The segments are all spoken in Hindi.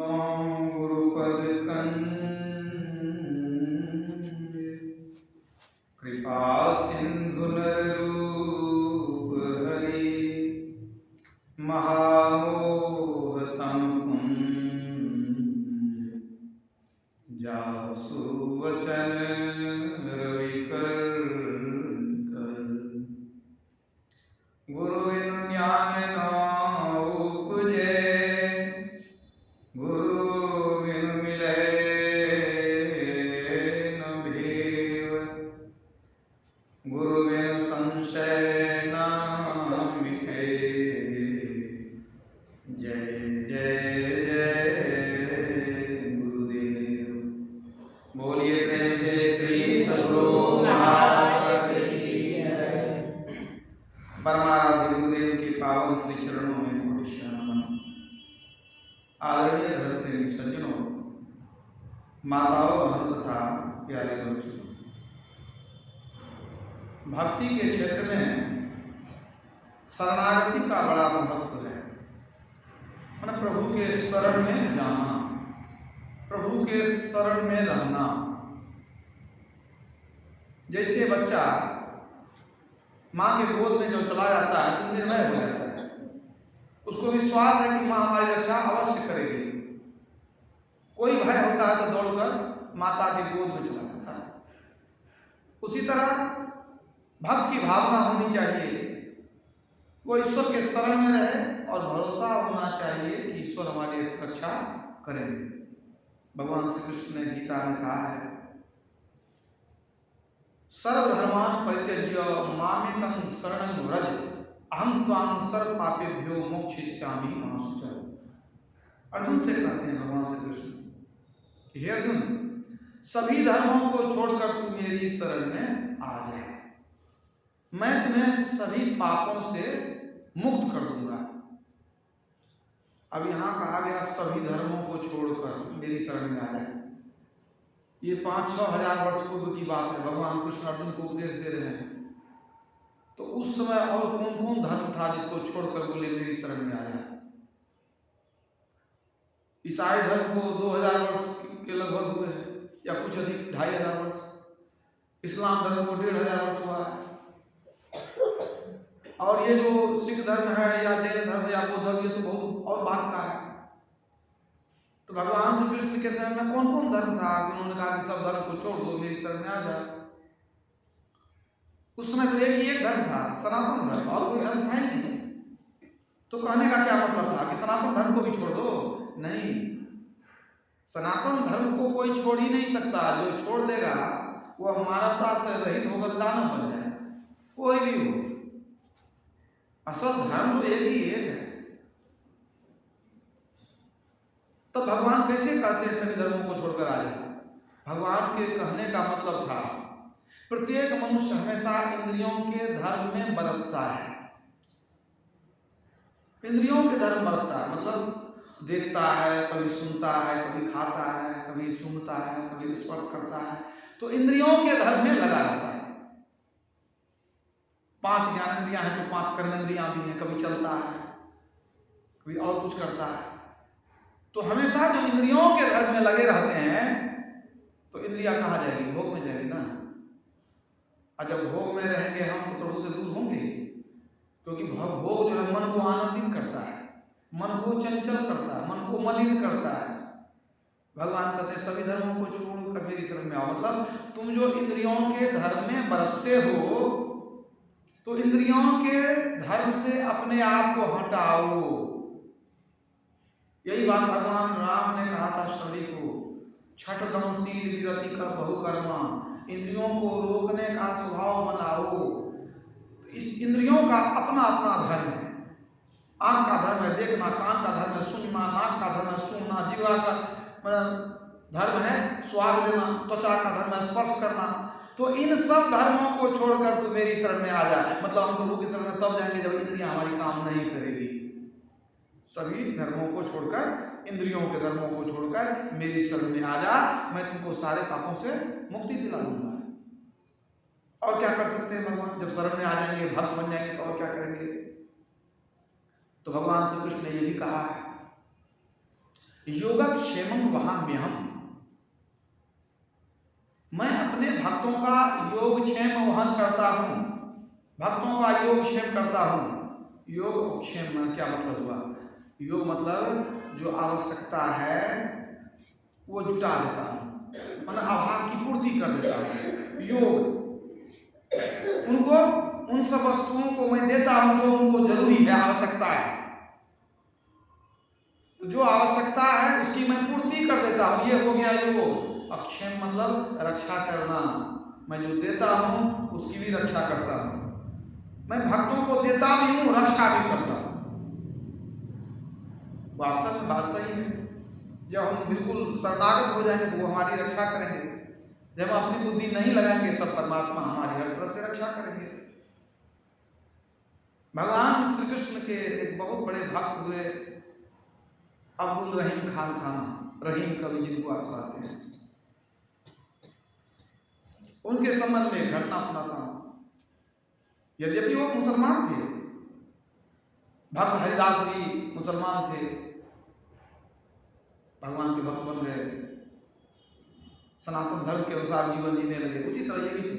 गुरुपद कृपा सिंधु रूप हरि महामोहतम जासु वचन रवि कर गुरु बिनु ज्ञान न उपजे गुरु बिनु मिले न भेव गुरु बिनु संशय न मिटे जय जय जय गुरुदेव। बोलिए प्रेम से श्री सद्गुरु महाराज की जय। परमाराध्य गुरुदेव के पावन श्री चरणों में कोटि नमन। आदरणीय धर्म प्रेमी सज्जनों, माताओं, बहनों तथा प्यारे बच्चों, भक्ति के क्षेत्र में शरणागति का बड़ा महत्व है। मैंने प्रभु के शरण में जाना, प्रभु के शरण में रहना। जैसे बच्चा माँ के गोद में जब चला जाता है तो निर्भय हो जाता है, उसको विश्वास है कि माँ हमारी रक्षा अवश्य करेगी। कोई भय होता है तो दौड़कर माता के गोद में चला जाता है। उसी तरह भक्त की भावना होनी चाहिए, वो ईश्वर के शरण में रहे और भरोसा होना चाहिए कि ईश्वर हमारी रक्षा करेंगे। भगवान श्री कृष्ण ने गीता में कहा है, सर्वधर्मान् परित्यज्य मामेकं शरणं व्रज अहं त्वां सर्व पापेभ्यो मोक्षयिष्यामि मा शुचः। अर्जुन से कहते हैं भगवान श्री कृष्ण, हे अर्जुन, सभी धर्मों को छोड़कर तू मेरी शरण में आ जा, मैं तुम्हें सभी पापों से मुक्त कर दूंगा। अब यहाँ कहा गया सभी धर्मों को छोड़कर मेरी शरण में आ जाए। ये 5-6 हजार वर्ष पूर्व की बात है। भगवान कृष्ण अर्जुन को उपदेश दे रहे हैं। तो उस समय और कौन कौन धर्म था जिसको छोड़कर बोले मेरी शरण में आ जाए। ईसाई धर्म को 2000 वर्ष के लगभग हुए हैं या कुछ अधिक, 2500 वर्ष। इस्लाम धर्म को 1500 वर्ष हुआ है। और ये जो सिख धर्म है या जैन धर्म या बौद्ध धर्म, ये तो बहुत और बात का है। तो भगवान श्री कृष्ण के समय में कौन कौन धर्म था कि उन्होंने कहा कि सब धर्म को छोड़ दो, मेरी शरण में आ जाओ। उस समय तो एक धर्म था, सनातन धर्म, और कोई धर्म था ही नहीं। तो कहने का क्या मतलब था कि सनातन धर्म को भी छोड़ दो? नहीं, सनातन धर्म को कोई छोड़ ही नहीं सकता। जो छोड़ देगा वो मानवता से रहित होकर दानव बन जाए, कोई भी हो। असल धर्म तो एक ही एक है। तो भगवान कैसे कहते हैं सभी धर्मों को छोड़कर आ जाए? भगवान के कहने का मतलब था प्रत्येक मनुष्य हमेशा इंद्रियों के धर्म में बरतता है। इंद्रियों के धर्म बरतता है मतलब देखता है, कभी सुनता है, कभी खाता है, कभी सूंघता है, कभी स्पर्श करता है। तो इंद्रियों के धर्म में लगा रहता है। 5 ज्ञानेंद्रियां हैं तो 5 कर्मेंद्रियां भी हैं। कभी चलता है, कभी और कुछ करता है। तो हमेशा जो इंद्रियों के धर्म में लगे रहते हैं तो इंद्रियां कहाँ जाएगी? भोग में जाएगी ना। और जब भोग में रहेंगे हम तो प्रभु से दूर होंगे, क्योंकि भोग जो है मन को आनंदित करता है, मन को चंचल करता है, मन को मलिन करता है। भगवान कहते हैं सभी धर्मों को छोड़कर मेरी शरण में आओ। मतलब तुम जो इंद्रियों के धर्म में बरतते हो तो इंद्रियों के धर्म से अपने आप को हटाओ। यही बात भगवान राम ने कहा था शबरी को, छठ दमशील विरति का बहुकर्मा, इंद्रियों को रोकने का स्वभाव बनाओ। इस इंद्रियों का अपना अपना धर्म है। आंख का धर्म है देखना, कान का धर्म है सुनना, नाक का धर्म है सूंघना, जीवा का धर्म है स्वाद लेना, त्वचा का धर्म है स्पर्श करना। तो इन सब धर्मों को छोड़कर तू मेरी शरण में आ जा। मतलब हम प्रभु की शरण में तब जाएंगे जब इंद्रियां हमारी काम नहीं करेगी। सभी धर्मों को छोड़कर, इंद्रियों के धर्मों को छोड़कर मेरी शरण में आ जा, मैं तुमको सारे पापों से मुक्ति दिला दूंगा। और क्या कर सकते हैं भगवान? जब शरण में आ जाएंगे, भक्त बन जाएंगे तो और क्या करेंगे? तो भगवान श्री कृष्ण ने यह भी कहा है, योगक्षेमं वहाम्यहम्, मैं अपने भक्तों का योगक्षेम वहन करता हूँ, भक्तों का योगक्षेम करता हूँ। योगक्षेम क्या मतलब हुआ? योग मतलब जो आवश्यकता है वो जुटा देता हूँ, मतलब अभाव की पूर्ति कर देता हूँ। योग उनको उन सब वस्तुओं को मैं देता हूँ जो उनको जरूरी है, आवश्यकता है। तो जो आवश्यकता है उसकी मैं पूर्ति कर देता हूँ, ये हो गया योग। अक्षेम मतलब रक्षा करना, मैं जो देता हूँ उसकी भी रक्षा करता हूँ। मैं भक्तों को देता भी हूँ, रक्षा भी करता हूँ। वास्तव में बात सही है। जब हम बिल्कुल शरणागत हो जाएंगे तो वो हमारी रक्षा करेंगे, जब हम अपनी बुद्धि नहीं लगाएंगे तब परमात्मा हमारी हर तरह से रक्षा करेंगे। भगवान श्री कृष्ण के एक बहुत बड़े भक्त हुए अब्दुल रहीम खान खाना, रहीम कवि जिनको आप कहते हैं। उनके संबंध में एक घटना सुनाता हूं। यद्यपि वो मुसलमान थे, भक्त हरिदास भी मुसलमान थे, भगवान के भक्त बन गए, सनातन धर्म के अनुसार जीवन जीने लगे, उसी तरह ये भी थे।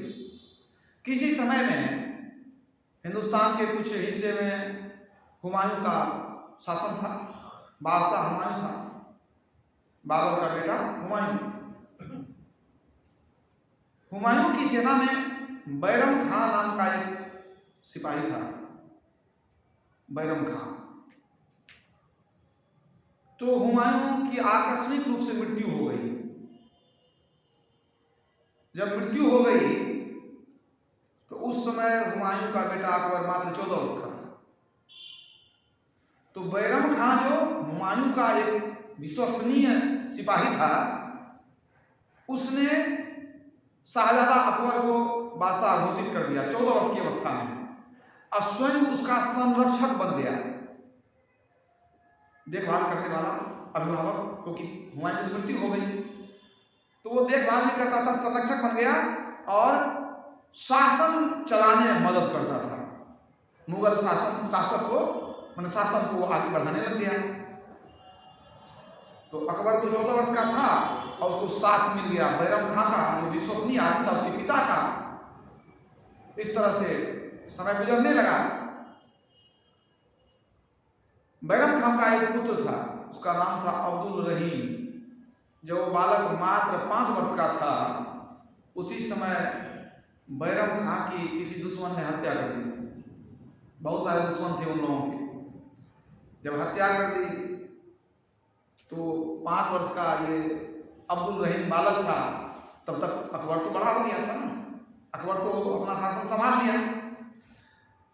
किसी समय में हिंदुस्तान के कुछ हिस्से में हुमायूं का शासन था, बादशाह हुमायूं था, बाबर का बेटा हुमायूं। हुमायूं की सेना में बैरम खां नाम का एक सिपाही था, बैरम खां। तो हुमायूं की आकस्मिक रूप से मृत्यु हो गई। जब मृत्यु हो गई तो उस समय हुमायूं का बेटा अकबर मात्र 14 वर्ष का था। तो बैरम खां जो हुमायूं का एक विश्वसनीय सिपाही था, उसने शाहजादा अकबर को बादशाह घोषित कर दिया 14 वर्ष की अवस्था में, और स्वयं उसका संरक्षक बन गया, देखभाल करने वाला अभिभावक, क्योंकि हुमायूं की मृत्यु हो गई तो वो देखभाल भी करता था, संरक्षक बन गया और शासन चलाने में मदद करता था। मुगल शासक को मैंने शासन को आगे बढ़ाने लग गया। तो अकबर तो 14 वर्ष का था और उसको साथ मिल गया बैरम खां का, जो विश्वसनीय आदमी था उसके पिता का। इस तरह से समय गुजरने लगा। बैरम खां का एक पुत्र था, उसका नाम था अब्दुल रहीम। जब वो बालक मात्र 5 वर्ष का था, उसी समय बैरम खां की किसी दुश्मन ने हत्या कर दी। बहुत सारे दुश्मन थे उन लोगों के। जब हत्या कर दी तो 5 वर्ष का ये अब्दुल रहीम बालक था, तब तक अकबर तो बड़ा हो गया था ना, अकबर तो अपना शासन संभाल लिया।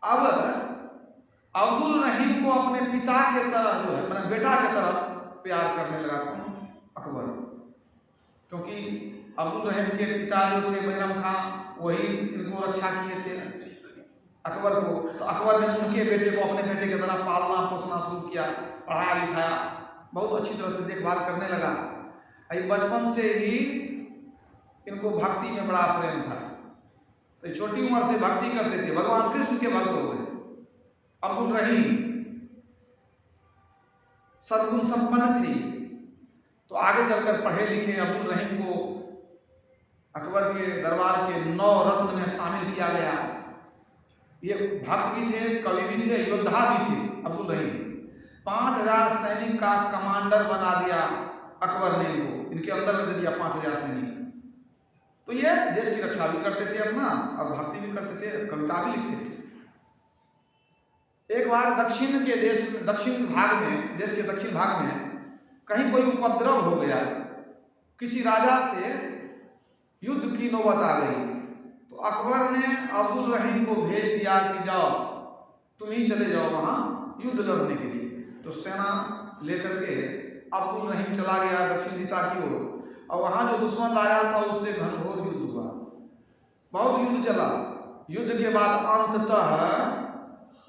अब अब्दुल रहीम को अपने पिता के तरह जो है, अपने बेटा के तरह प्यार करने लगा कौन? अकबर। क्योंकि अब्दुल रहीम के पिता जो थे बैरम खां, वही इनको रक्षा किए थे अकबर को। तो अकबर ने उनके बेटे को अपने बेटे की तरह पालना पोसना शुरू किया, पढ़ाया लिखाया, बहुत अच्छी तरह से देखभाल करने लगा। बचपन से ही इनको भक्ति में बड़ा प्रेम था, तो छोटी उम्र से भक्ति करते थे, भगवान कृष्ण के भक्त हो गए। अब्दुल रहीम सद्गुण संपन्न थे, तो आगे चलकर पढ़े लिखे अब्दुल रहीम को अकबर के दरबार के 9 रत्न में शामिल किया गया। ये भक्त भी थे, कवि भी थे, योद्धा भी थे अब्दुल रहीम। 5000 सैनिक का कमांडर बना दिया अकबर ने इनको, इनके अंदर में दे दिया 5000 सैनिक। तो ये देश की रक्षा भी करते थे अपना, और भक्ति भी करते थे, कविता भी लिखते थे। एक बार दक्षिण भाग में, देश के दक्षिण भाग में कहीं कोई उपद्रव हो गया, किसी राजा से युद्ध की नौबत आ गई। तो अकबर ने अब्दुल रहीम को भेज दिया कि जाओ, तुम ही चले जाओ वहां युद्ध लड़ने के लिए। तो सेना लेकर के अब्दुल रहीम चला गया दक्षिण दिशा की ओर, और वहां जो दुश्मन राजा था उससे घनघोर युद्ध हुआ, बहुत युद्ध चला। युद्ध के बाद अंततः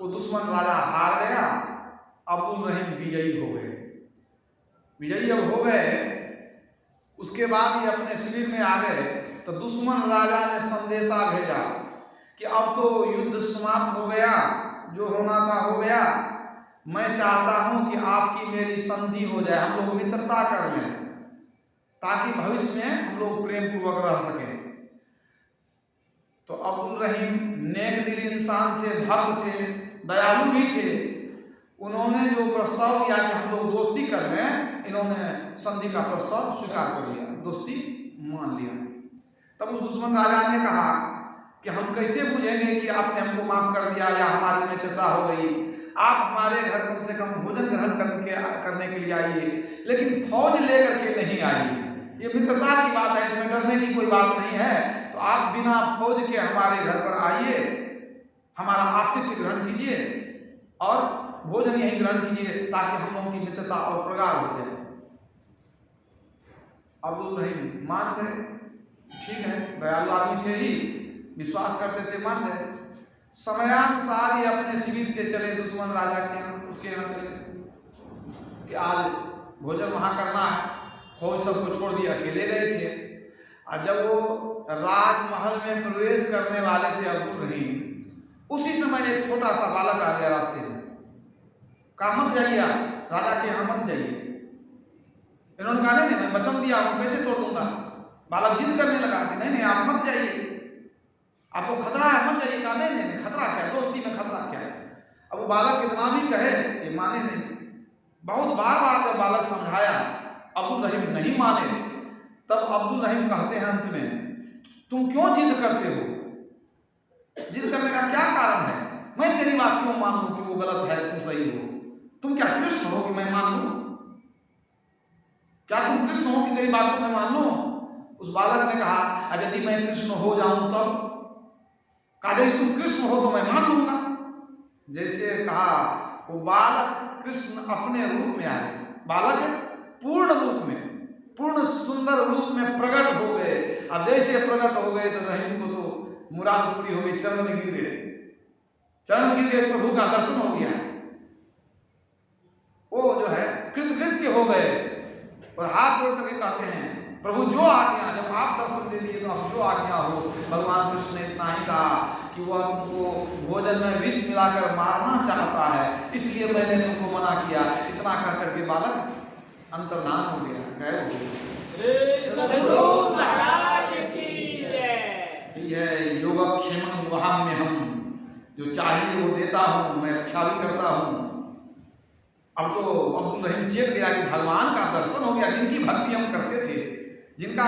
वो दुश्मन राजा हार गया, अब्दुल रहीम विजयी हो गए। विजयी जब हो गए, उसके बाद ये अपने शिविर में आ गए, तो दुश्मन राजा ने संदेशा भेजा कि अब तो युद्ध समाप्त हो गया, जो होना था हो गया, मैं चाहता हूं कि आपकी मेरी संधि हो जाए, हम लोग मित्रता कर लें, ताकि भविष्य में हम लोग प्रेम पूर्वक रह सकें। तो अब्दुल रहीम नेक दिल इंसान थे, भक्त थे, दयालु भी थे। उन्होंने जो प्रस्ताव दिया कि हम लोग दोस्ती कर लें, इन्होंने संधि का प्रस्ताव स्वीकार कर लिया, दोस्ती मान लिया। तब उस दुश्मन राजा ने कहा कि हम कैसे बुझेंगे कि आपने हमको माफ कर दिया या हमारी मित्रता हो गई। आप हमारे घर कम से कम भोजन ग्रहण करने के लिए आइए, लेकिन फौज लेकर के नहीं आइए। ये मित्रता की बात है, इसमें डरने की कोई बात नहीं है। तो आप बिना फौज के हमारे घर पर आइए, हमारा आतिथ्य ग्रहण कीजिए और भोजन यही ग्रहण कीजिए, ताकि हम लोगों की मित्रता और प्रगाढ़ हो जाए। अब्दुल रहीम मान गए, ठीक है, दयालु आदमी थे ही, विश्वास करते थे, मान गए। समयानुसार ही अपने शिविर से चले दुश्मन राजा के यहाँ, उसके यहाँ चले कि आज भोजन वहां करना है। फौज सबको छोड़ दिया, अकेले गए थे। और जब वो राजमहल में प्रवेश करने वाले थे अब्दुल रहीम, उसी समय एक छोटा सा बालक आ गया रास्ते में। कहा मत जाइए, आप राजा के यहाँ मत जाइए। इन्होंने कहा नहीं, मैं वचन दिया हूं, कैसे तोड़ दूंगा। बालक जिद करने लगा कि नहीं आप मत जाइए, आपको खतरा है, मत जाइए। कहा नहीं, खतरा क्या, दोस्ती में खतरा क्या है। अब वो बालक कितना भी कहे, ये माने नहीं। बहुत बार बार जब बालक समझाया, अब्दुल रहीम नहीं माने। तब अब्दुल रहीम कहते हैं अंत में, तुम क्यों जिद करते हो, जिद करने का क्या कारण है। मैं तेरी बात क्यों मान लूं कि वो गलत है, तुम सही हो। तुम क्या कृष्ण हो कि मैं मान लूं, क्या तुम कृष्ण हो कि तेरी बात को मैं मान लूं। उस बालक ने कहा, यदि मैं कृष्ण हो जाऊं तब। कहा यदि तुम कृष्ण हो तो मैं मान लूंगा। जैसे कहा, वो बालक कृष्ण अपने रूप में आ गए। बालक पूर्ण रूप में, पूर्ण सुंदर रूप में प्रकट हो गए। अब जैसे प्रकट हो गए तो रहीम को तो मुराद पूरी हो गई, चरण में गिर गए, चरण में गिर गए, प्रभु का दर्शन हो गया। वो जो है कृतकृत्य हो गए और हाथ जोड़ करके कहते हैं, प्रभु जो आज्ञा, जब आप दर्शन दे दिए तो अब जो आज्ञा हो। भगवान कृष्ण ने इतना ही कहा कि वह तुमको भोजन में विष मिलाकर मारना चाहता है, इसलिए मैंने तुमको मना किया। इतना कह करके बालक अंतर्धान हो गया, गायब हो गया। सद्गुरु महाराज की जय। यह योगक्षेमं वहाम्यहम्, जो चाहिए वो देता हूँ, मैं रक्षा भी करता हूँ। अब तो अब्दुल रहीम चेत गया कि भगवान का दर्शन हो गया। जिनकी भक्ति हम करते थे, जिनका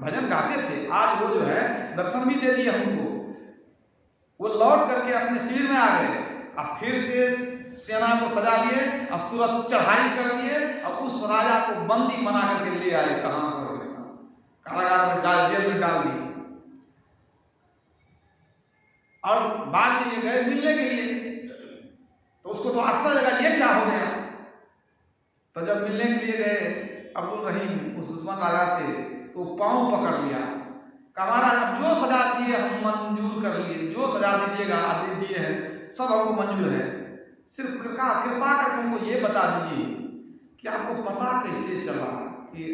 भजन गाते थे, आज वो जो है दर्शन भी दे दिए हमको। वो लौट करके अपने शिविर में आ गए। अब फिर से सेना को सजा लिए और तुरंत चढ़ाई कर दिए और उस राजा को बंदी बना करके ले आए। कहां पर, कारागार में, जेल में डाल दिए। और बाद में ये गए मिलने के लिए, तो उसको तो आश्चर्य लगा, ये क्या हो गया। तो जब मिलने के लिए गए अब्दुल रहीम उस दुश्मन राजा से, तो पांव पकड़ लिया। महाराज जो सजा दिए हम मंजूर कर लिए, जो सजा दीजिएगा आदेश दिए हैं सब हमको मंजूर है। सिर्फ कृपा करके हमको ये बता दीजिए कि आपको पता कैसे चला कि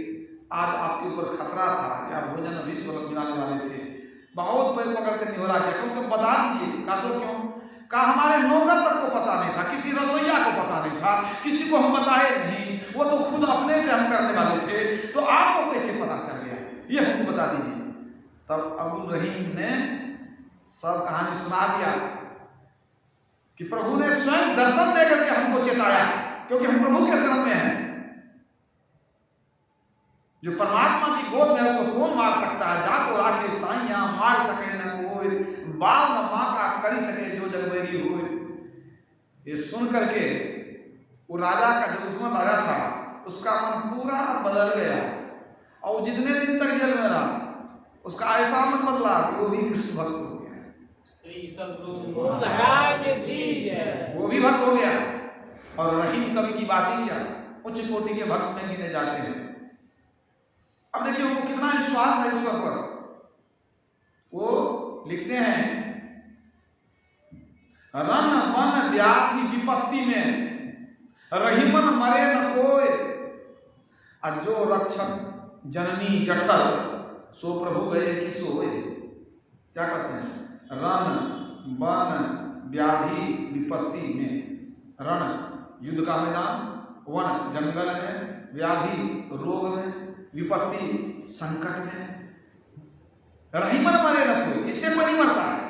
आज आपके ऊपर खतरा था या भोजन में विष मिलाने वाले थे। बहुत पैर पकड़ कर निहोरा किया, कम से कम बता दीजिए। कासो क्यों, कहा हमारे नौकर तक को पता नहीं था, किसी रसोईया को पता नहीं था, किसी को हम बताए नहीं, वो तो खुद अपने से हम करने वाले थे, तो आपको कैसे पता चल गया, ये हमको बता दीजिए। तब अब्दुल रहीम ने सब कहानी सुना दिया कि प्रभु ने स्वयं दर्शन देकर के हमको चेताया, क्योंकि हम प्रभु के शरण में हैं। जो परमात्मा की गोद में है उसको कौन मार सकता है। जाको राखे साइया मार सके न कोई, बाल न बांका करी सके जो जगबेरी हो। ये सुन करके वो राजा का, जो दुश्मन राजा था, उसका मन पूरा बदल गया और जितने दिन तक जेल में रहा उसका ऐसा मन बदला कि वो भी कृष्ण भक्त हो गया। श्री सद्गुरु महाराज की जय। वो भी भक्त हो गया। और रहीम कवि की बात ही क्या, उच्च कोटि के भक्त में गिने जाते हैं। अब देखिए उनको कितना विश्वास है ईश्वर पर। वो लिखते हैं, रन मन व्याधि विपत्ति में रहीमन मरे न कोय, जो रक्षक जननी जठर सो प्रभु गए कि सोए। क्या कहते हैं, रण वन व्याधि विपत्ति में, रण युद्ध का मैदान, वन जंगल में, व्याधि रोग में, विपत्ति संकट में। रहीमन मरे न कोई, इससे कोई नहीं मरता है।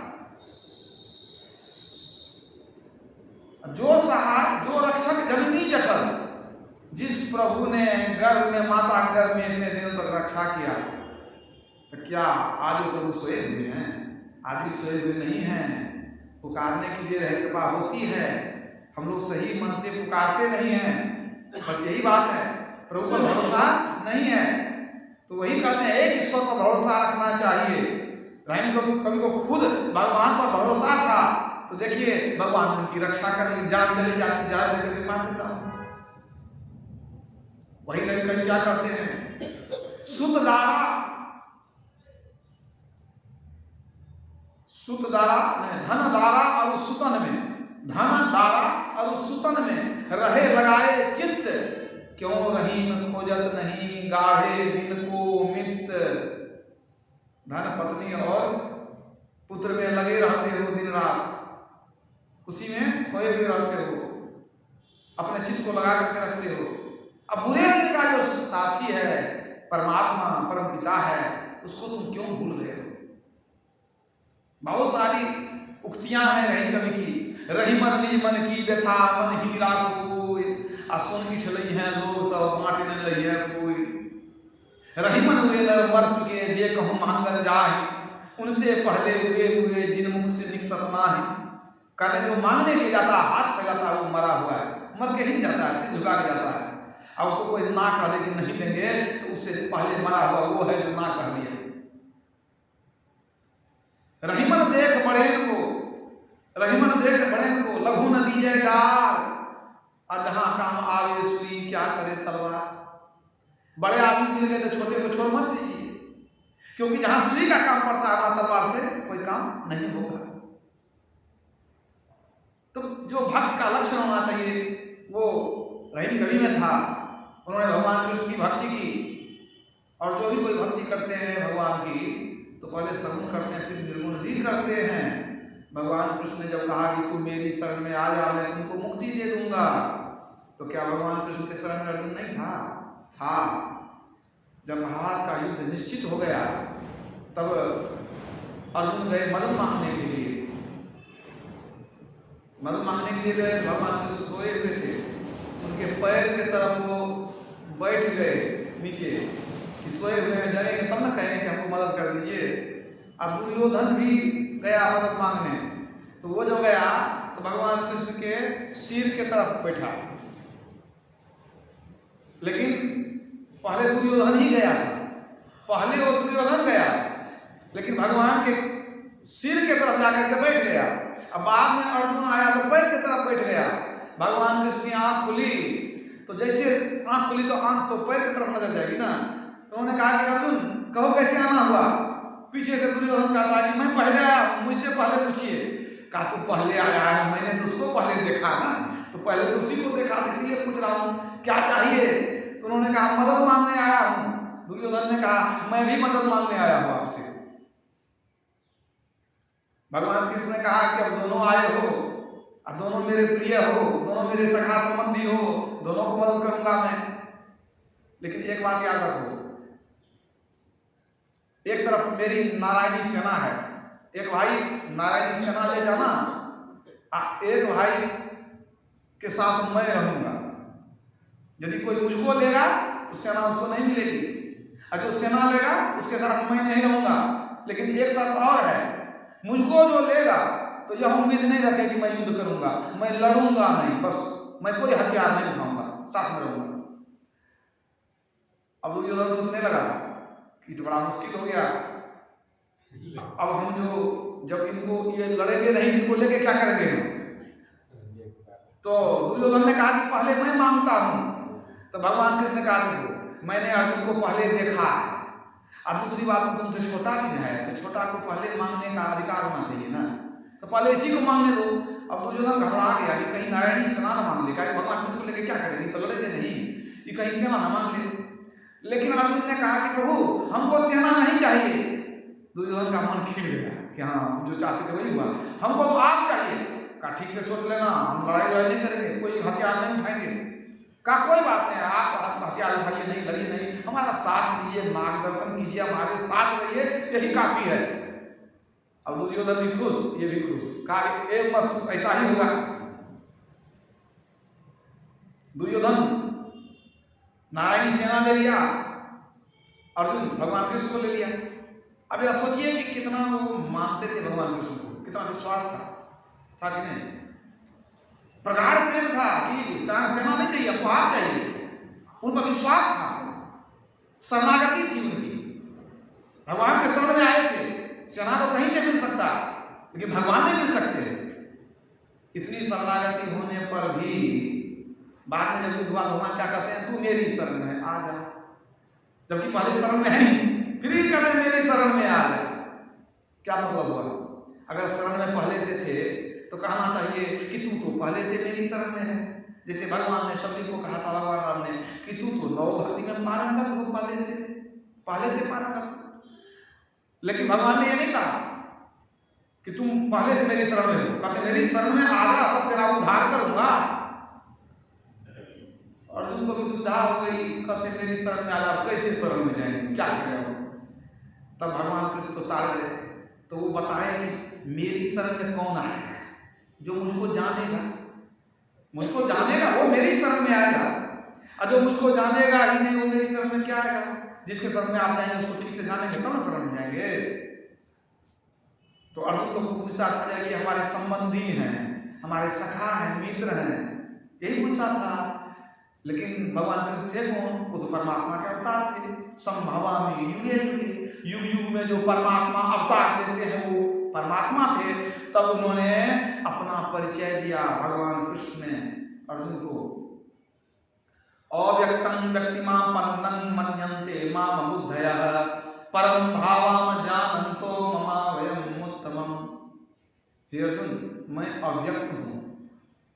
जो सहाय, जो रक्षक जननी जठर, जिस प्रभु ने गर्भ में, माता गर्भ में इतने दिनों तक रक्षा किया, तो क्या आज वो प्रभु सोए हुए हैं? आज भी सोए हुए नहीं हैं। पुकारने की देर है, कृपा होती है। हम लोग सही मन से पुकारते नहीं हैं, बस यही बात है। प्रभु पर भरोसा नहीं है, तो वही कहते हैं एक ईश्वर पर भरोसा रखना चाहिए। रहीम कवि को खुद भगवान पर भरोसा था, तो देखिए भगवान उनकी रक्षा करने, जान चली जाती, जहर देकर के मार देता हूं। वही रहीम कवि क्या कहते हैं, सुत दारा धन दारा और सुतन में, धन दारा और सुतन में रहे लगाए चित्त, क्यों रहीम खोजत नहीं गाढ़े दिन को मित। धन पत्नी और पुत्र में लगे रहते हो दिन रात, उसी में खोए हुए रहते हो, अपने चित्त को लगा करके रखते हो। अब बुरे दिन का जो साथी है, परमात्मा परम पिता है, उसको तुम क्यों भूल गए हो? बहुत सारी उक्तियां हैं रहीम कवि की। रहीमन निज मन की व्यथा मन ही राखो, असुन की छलई हैं लोग सब बांट न लइए कोई। रहीमन हुए नर मर चुके जे कहूँ मांगन जाहि, उनसे पहले हुए जिन मुख से निकसत नाहि। कहते जो मांगने के लिए जाता है, हाथ फैलाता है, वो मरा हुआ है, मर के ही नहीं जाता है, सिर झुका के जाता है। और उसको कोई ना कह दे कि नहीं देंगे, तो उससे पहले मरा हुआ वो है जो ना कह दिया। रहीमन देख बड़ेन को, रहीमन देख बड़ेन को, लघु न दीजे डार, और जहां काम आवे सुई क्या करे तलवार। बड़े आदमी मिल गए तो छोटे को छोड़ मत दीजिए, क्योंकि जहां सुई का काम पड़ता है वहां तलवार से कोई काम नहीं होगा। तो जो भक्त का लक्षण होना चाहिए वो रहीम कवि में था। उन्होंने भगवान कृष्ण की भक्ति की, और जो भी कोई भक्ति करते हैं भगवान की, तो पहले सगुण करते हैं, फिर निर्गुण भी करते हैं। भगवान कृष्ण ने जब कहा कि तू मेरी शरण में आ जा, मैं तुमको मुक्ति दे दूंगा, तो क्या भगवान कृष्ण के शरण में अर्जुन नहीं था? था। जब महाभारत का युद्ध निश्चित हो गया, तब अर्जुन गए मदद मांगने के लिए। मदद मांगने के लिए गए, भगवान कृष्ण सोए हुए थे, उनके पैर के तरफ वो बैठ गए नीचे, कि सोए हुए हैं, जाएंगे तब न कहेंगे कि हमको मदद कर दीजिए। अब दुर्योधन भी गया मदद मांगने, तो वो जब गया तो भगवान कृष्ण के सिर के तरफ बैठा, लेकिन पहले दुर्योधन ही गया था, पहले वो दुर्योधन गया, लेकिन भगवान के सिर के तरफ जाकर के बैठ गया। अब बाद में अर्जुन आया तो पैर के तरफ बैठ गया। भगवान कृष्ण की आंख खुली, तो जैसे आंख खुली तो आंख तो पैर की तरफ नजर जाएगी ना। उन्होंने कहा कि अर्जुन कहो कैसे आना हुआ? पीछे से दुर्योधन कहता कि मैं पहले आया, मुझसे पहले पूछिए। कहा तू पहले आया है, मैंने तो उसको पहले देखा ना, तो पहले तो उसी को देखा, इसीलिए पूछ रहा हूँ क्या चाहिए। तो उन्होंने कहा मदद मांगने आया हूँ। दुर्योधन ने कहा मैं भी मदद मांगने आया हूँ आपसे। भगवान कृष्ण ने कहा कि अब दोनों आए हो, अब दोनों मेरे प्रिय हो, दोनों मेरे सखा संबंधी हो, दोनों को मदद करूंगा मैं। लेकिन एक बात याद रखो, एक तरफ मेरी नारायणी सेना है, एक भाई नारायणी सेना ले जाना, एक भाई के साथ मैं रहूंगा। यदि कोई मुझको लेगा तो सेना उसको नहीं मिलेगी, और जो सेना लेगा उसके साथ मैं नहीं रहूंगा। लेकिन एक शर्त और है, मुझको जो लेगा तो यह उम्मीद नहीं रखे कि मैं युद्ध करूंगा, मैं लड़ूंगा नहीं, बस मैं कोई हथियार नहीं उठाऊंगा, साथ में रहूंगा। अब दुर्योधन सोचने लगा कि तो बड़ा मुश्किल हो गया, अब हम जो जब इनको ये लड़ेंगे नहीं, इनको लेके क्या करेंगे हम? तो दुर्योधन ने कहा कि पहले मैं मांगता हूं। तो भगवान कृष्ण ने कहा देखो मैंने अर्जुन को पहले देखा है, अब दूसरी बात तुमसे छोटा भी है, तो छोटा को पहले मांगने का अधिकार होना चाहिए ना, तो पहले इसी को मांगने दो। अब दुर्योधन घबरा गया कि कहीं नारायणी सेना न मांग ले, कहीं भगवान कृष्ण को लेके क्या करेंगे, तो लड़ेंगे नहीं, ये कहीं सेना न मांग ले। लेकिन अर्जुन ने कहा कि प्रभु हमको सेना नहीं चाहिए। दुर्योधन का मन खिल गया कि हाँ जो चाहते थे वही हुआ, हमको तो आप चाहिए। कहा ठीक से सोच लेना, हम लड़ाई नहीं करेंगे, कोई हथियार नहीं उठाएंगे। कहा कोई बात नहीं, आप हथियार उठाइए नहीं, लड़िए नहीं, हमारा साथ दीजिए, मार्गदर्शन कीजिए, हमारे साथ रहिए, यही काफी है। अब दुर्योधन भी खुश, ये भी खुश, कहा एक मस्त ऐसा ही होगा। दुर्योधन नारायणी सेना ले लिया, अर्जुन भगवान कृष्ण को ले लिया। अब जरा सोचिए कि कितना वो मानते थे भगवान कृष्ण को, कितना विश्वास था कि नहीं? प्रगाढ़ प्रेम था कि सेना नहीं चाहिए, अपवाद चाहिए, उन पर विश्वास था, शरणागति थी उनकी, भगवान के शरण में आए थे। सेना तो कहीं से मिल सकता, लेकिन भगवान नहीं मिल सकते। इतनी शरणागति होने पर भी बाद में जब युद्ध हुआ, भगवान क्या कहते हैं, तू मेरी शरण में आ जा, जबकि पहले शरण में है नहीं, फिर भी कहते हैं मेरी शरण में आ जा। क्या मतलब हुआ? अगर शरण में पहले से थे तो कहना चाहिए कि तू तो पहले से मेरी शरण में है। जैसे भगवान ने शबरी को कहा था, भगवान राम ने, कि तू तो नव भक्ति में पारंगत हो, पहले से पारंगत हो। लेकिन भगवान ने ये नहीं कहा कि तुम पहले से मेरी शरण में हो, कहते मेरी शरण में आ जा, तब तेरा उद्धार करूंगा। अर्जुन को भी दुविधा हो गई, कहते मेरी शरण में आ जा, कैसे शरण में जाएंगे, क्या करें? तब भगवान कृष्ण को ताड़ गए, तो वो बताए कि मेरी शरण में कौन आएगा, जो मुझको जानेगा वो मेरी शरण में आएगा, और जो मुझको जानेगा ही नहीं वो मेरी शरण में क्या आएगा? जिसके शरण में आप जाएंगे उसको ठीक से जानेंगे तब ना शरण में जाएंगे। तो अर्जुन तो पूछता था कि हमारे संबंधी हैं, हमारे सखा हैं, मित्र हैं, यही पूछता था। लेकिन भगवान कृष्ण थे कौन? वो तो परमात्मा के अवतार थे। संभवामि युगे युगे, युग युग में जो परमात्मा अवतार लेते हैं वो परमात्मा थे। तब उन्होंने अपना परिचय दिया, भगवान कृष्ण ने अर्जुन को, अव्यक्तं व्यक्तिमापन्नं मन्यन्ते माम बुद्धयः परम भावम जानन्तो ममावयम् उत्तमम्। हे अर्जुन, मैं अव्यक्त हूँ।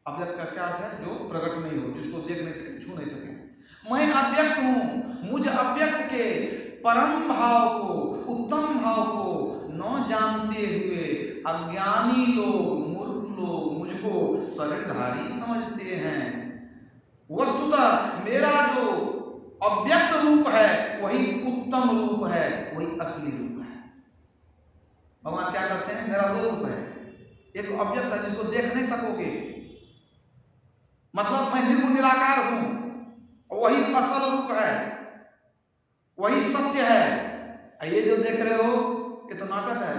अव्यक्त का क्या अर्थ है? जो प्रकट नहीं हो, जिसको देख नहीं सके, छू नहीं सके। मैं अव्यक्त हूँ। मुझ अव्यक्त के परम भाव को, उत्तम भाव को न जानते हुए अज्ञानी लोग, मूर्ख लोग मुझको शरीरधारी समझते हैं। वस्तुतः मेरा जो अव्यक्त रूप है वही उत्तम रूप है, वही असली रूप है। भगवान क्या कहते हैं? मेरा दो रूप है, एक अव्यक्त है जिसको देख नहीं सकोगे, मतलब मैं निर्गुण निराकार हूं, और वही असल रूप है, वही सत्य है। ये जो देख रहे हो ये तो नाटक है।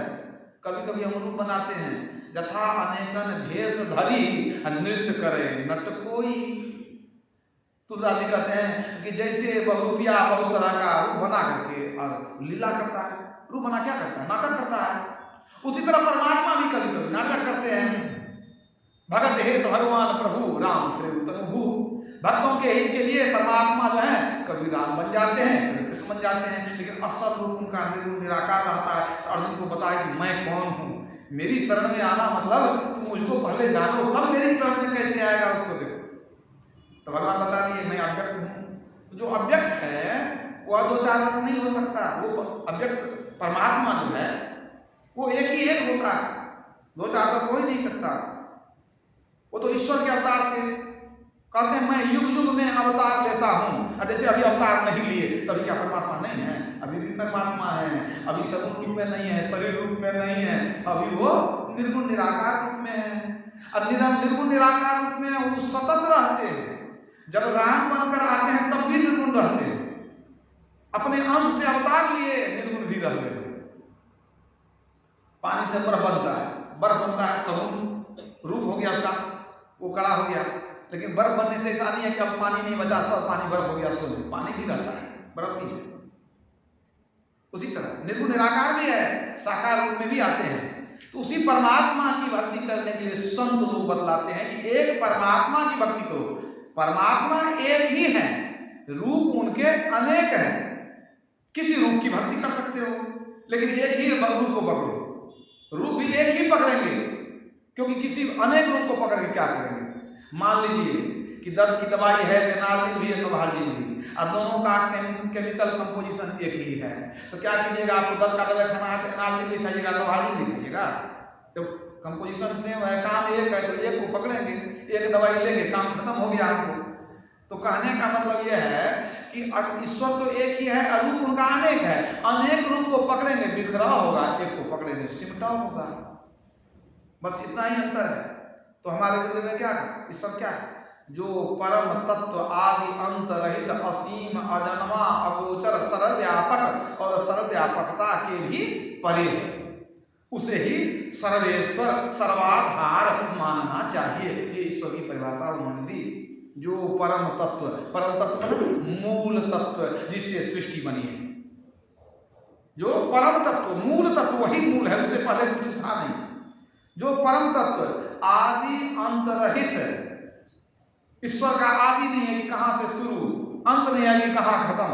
कभी कभी हम रूप बनाते हैं, यथा अनेकन भेष धरी नृत्य करे नट कोई। तुलसीदास जी कहते हैं कि जैसे बहुरूपिया बहुत तरह का रूप बना करके और लीला करता है, रूप बना क्या करता है? नाटक करता है। उसी तरह परमात्मा भी कभी कभी नाटक करते हैं। भगत हे तो भगवान प्रभु राम त्रिभु, भक्तों के हित के लिए परमात्मा जो है कभी राम बन जाते हैं, कभी कृष्ण बन जाते हैं, लेकिन असल रूप उनका निर्गुण निराकार रहता है। तो अर्जुन को बताया कि मैं कौन हूँ, मेरी शरण में आना मतलब तुम मुझको पहले जानो, तब मेरी शरण में कैसे आएगा उसको देखो। तो भगवान बता दिए मैं अव्यक्त हूँ। तो जो अव्यक्त है वह दो चार रस नहीं हो सकता। वो अव्यक्त परमात्मा जो है वो एक ही एक होता है, दो चार रस हो ही नहीं सकता। वो तो ईश्वर के अवतार थे। कहते हैं मैं युग युग में अवतार लेता हूँ। जैसे अभी अवतार नहीं लिए तभी क्या परमात्मा नहीं है? अभी भी परमात्मा है, अभी सगुण रूप में नहीं है, शरीर रूप में नहीं है, अभी वो निर्गुण निराकार रूप में है। और निर्गुण निराकार रूप में वो सतत रहते हैं। जब राम बनकर आते हैं तब भी निर्गुण रहते हैं, अपने अंश से अवतार लिए निर्गुण भी रह गए। पानी से बर्फ बनता है, बर्फ बनता है, सगुण रूप हो गया उसका, वो कड़ा हो गया। लेकिन बर्फ बनने से ऐसा नहीं है कि अब पानी नहीं बचा, सब पानी बर्फ हो गया, सो पानी भी रहता है, बर्फ भी है। उसी तरह निर्गुण निराकार भी है, साकार रूप में भी आते हैं। तो उसी परमात्मा की भक्ति करने के लिए संत लोग बतलाते हैं कि एक परमात्मा की भक्ति करो। परमात्मा एक ही है, रूप उनके अनेक हैं। किसी रूप की भक्ति कर सकते हो, लेकिन एक ही रूप को पकड़ो। रूप भी एक ही पकड़ेंगे, क्योंकि किसी अनेक रूप को पकड़ के क्या करेंगे? मान लीजिए कि दर्द की दवाई है एनाल्जिन भी है, नोवाल्जिन भी, अब दोनों का केमिकल कंपोजिशन एक ही है। तो क्या कीजिएगा? आपको दर्द का दवाई खाना है तो एनाल्जिन भी खाइएगा, नोवाल्जिन भी खाइएगा? तो कंपोजिशन सेम है, काम एक है, तो एक को पकड़ेंगे, एक दवाई लेंगे, काम खत्म हो गया आपको। तो कहने का मतलब यह है कि ईश्वर तो एक ही है, रूप उनका अनेक है, अनेक रूप को पकड़ेंगे बिखराव होगा, एक को पकड़ेंगे सिमटाव होगा, बस इतना ही अंतर है। तो हमारे गुरुदेव ने क्या कहा, ईश्वर क्या है, जो परम तत्व आदि अंत रहित असीम अजन्मा अगोचर सर्वव्यापक और सर्वव्यापकता के भी परे है, उसे ही सर्वेश्वर सर्वाधार मानना चाहिए। ये ईश्वर की परिभाषा उन्होंने दी। जो परम तत्व मतलब मूल तत्व जिससे सृष्टि बनी है, जो परम तत्व मूल तत्व वही मूल है, उससे पहले कुछ था नहीं। जो परम तत्व आदि अंत रहित, ईश्वर का आदि नहीं है कि कहां से शुरू, अंत नहीं है कि कहां खत्म,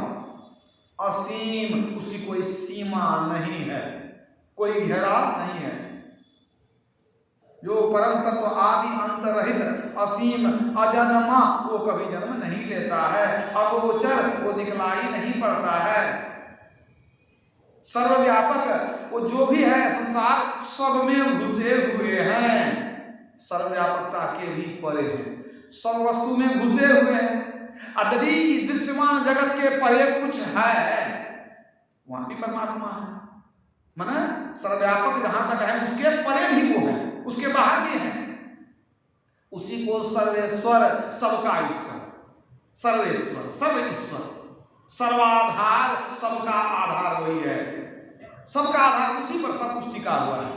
असीम, उसकी कोई सीमा नहीं है, कोई घेरा नहीं है। जो परम तत्व आदि अंत रहित असीम अजन्मा, वो कभी जन्म नहीं लेता है, अगोचर, वो दिखलाई नहीं पड़ता है, सर्वव्यापक, वो जो भी है संसार सब में घुसे हुए हैं, सर्वव्यापकता के भी परे हैं, सब वस्तु में घुसे हुए हैं। और यदि दृश्यमान जगत के परे कुछ है, वहां भी परमात्मा है, माने सर्वव्यापक जहां तक है उसके परे भी वो है, उसके बाहर भी है। उसी को सर्वेश्वर, सबका ईश्वर, सर्वेश्वर सर्व ईश्वर, सर्वाधार, सबका आधार वही है, सबका आधार उसी पर सब कुछ टिका हुआ है,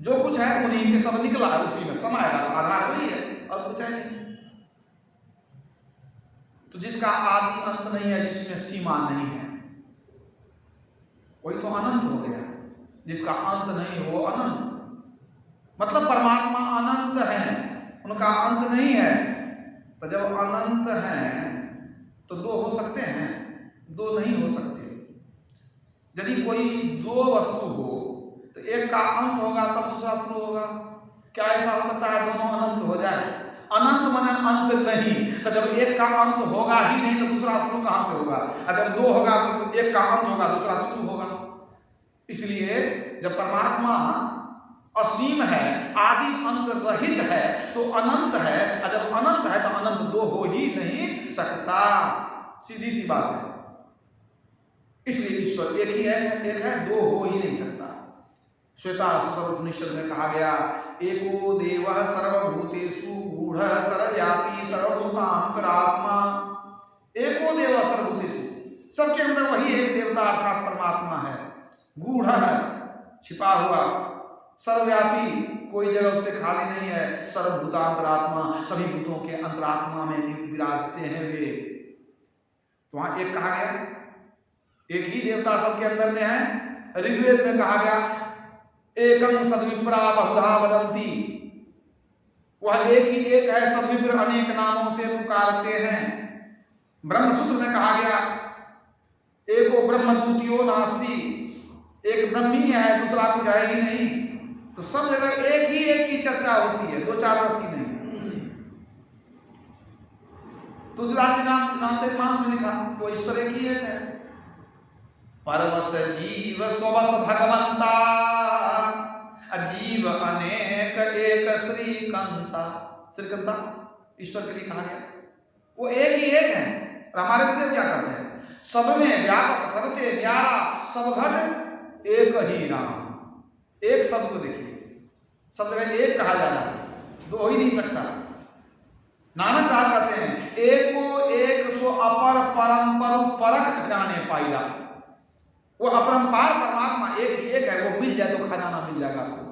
जो कुछ है उन्हीं से सब निकला है, उसी में समाया, आधार वही है और कुछ है नहीं। तो जिसका आदि अंत नहीं है, जिसमें सीमा नहीं है, वही तो अनंत हो गया। जिसका अंत नहीं वो अनंत, मतलब परमात्मा अनंत है, उनका अंत नहीं है। तो जब अनंत है तो दो हो सकते हैं, दो नहीं हो सकते। यदि कोई दो वस्तु हो तो एक का अंत होगा तब दूसरा शुरू होगा, क्या ऐसा हो सकता है दोनों अनंत हो जाए? अनंत माने अंत नहीं, तो जब एक का अंत होगा ही नहीं तो दूसरा शुरू कहां से होगा? और जब दो होगा तो एक का अंत होगा दूसरा शुरू होगा। इसलिए जब परमात्मा असीम है, आदि अंत रहित है, तो अनंत है, और जब अनंत है तो अनंत दो हो ही नहीं सकता, सीधी सी बात है। इसलिए ईश्वर एक ही है, एक है, दो हो ही नहीं सकता। श्वेताश्वतर उपनिषद में कहा गया, एको देवः सर्वभूतेषु गूढ़ः सर्वव्यापी सर्वभूतांतरात्मा। एको देवः सर्वभूतेषु, सबके अंदर वही एक देवता अर्थात परमात्मा है, गूढ़ है, छिपा हुआ, सर्वव्यापी, कोई जगह उससे खाली नहीं है, सर्वभूतांतरात्मा, सभी भूतों के अंतरात्मा में विराजते हैं वे। तो वहां एक कहा गया, एक ही देवता सबके अंदर में है। ऋग्वेद में कहा गया, एकं सद्विप्रा बहुधा वदन्ति, वह एक ही एक है, सद्विप्र अनेक नामों से पुकारते हैं। ब्रह्मसूत्र में कहा गया, एको ब्रह्म द्वितीयो नास्ति, एक ब्रह्म ही है, दूसरा कुछ है ही नहीं। तो सब जगह एक ही एक की चर्चा होती है, दो चार दस की नहीं। तुलसीदास जी रामचरितमानस में लिखा, वो ईश्वर एक ही एक है। परमस जीव स्वस भगवंता, अजीव अनेक एक श्रीकंता। श्रीकंता ईश्वर के लिए कहा गया, वो एक ही एक है। और हमारे गुरुदेव क्या कहते हैं, सब में व्यापक सबते न्यारा सब घट एक ही राम। एक शब्द को देखिए, सब जगह एक कहा जा रहा है, दो हो ही नहीं सकता। नानक साहब कहते हैं, एको एक सो अपर परम परख खजाने पाइला। वो अपरंपार परमात्मा एक ही एक है, वो मिल जाए तो खजाना मिल जाएगा आपको।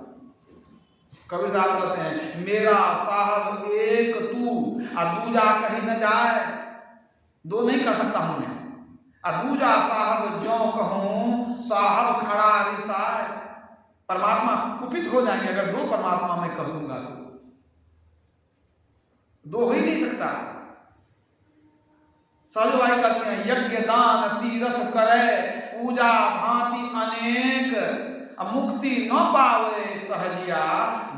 कबीर साहब कहते हैं, मेरा साहब एक तू और दूजा कहीं न जाए, दो नहीं कर सकता हूं मैं। और दूजा साहब जो कहूं साहब खड़ा रिसाए। परमात्मा कुपित हो जाएंगे अगर दो परमात्मा में कह दूंगा तो, दो हो ही नहीं सकता। सहजभाई कहते हैं, यज्ञ दान तीर्थ करे पूजा भांति अनेक, मुक्ति न पावे सहजिया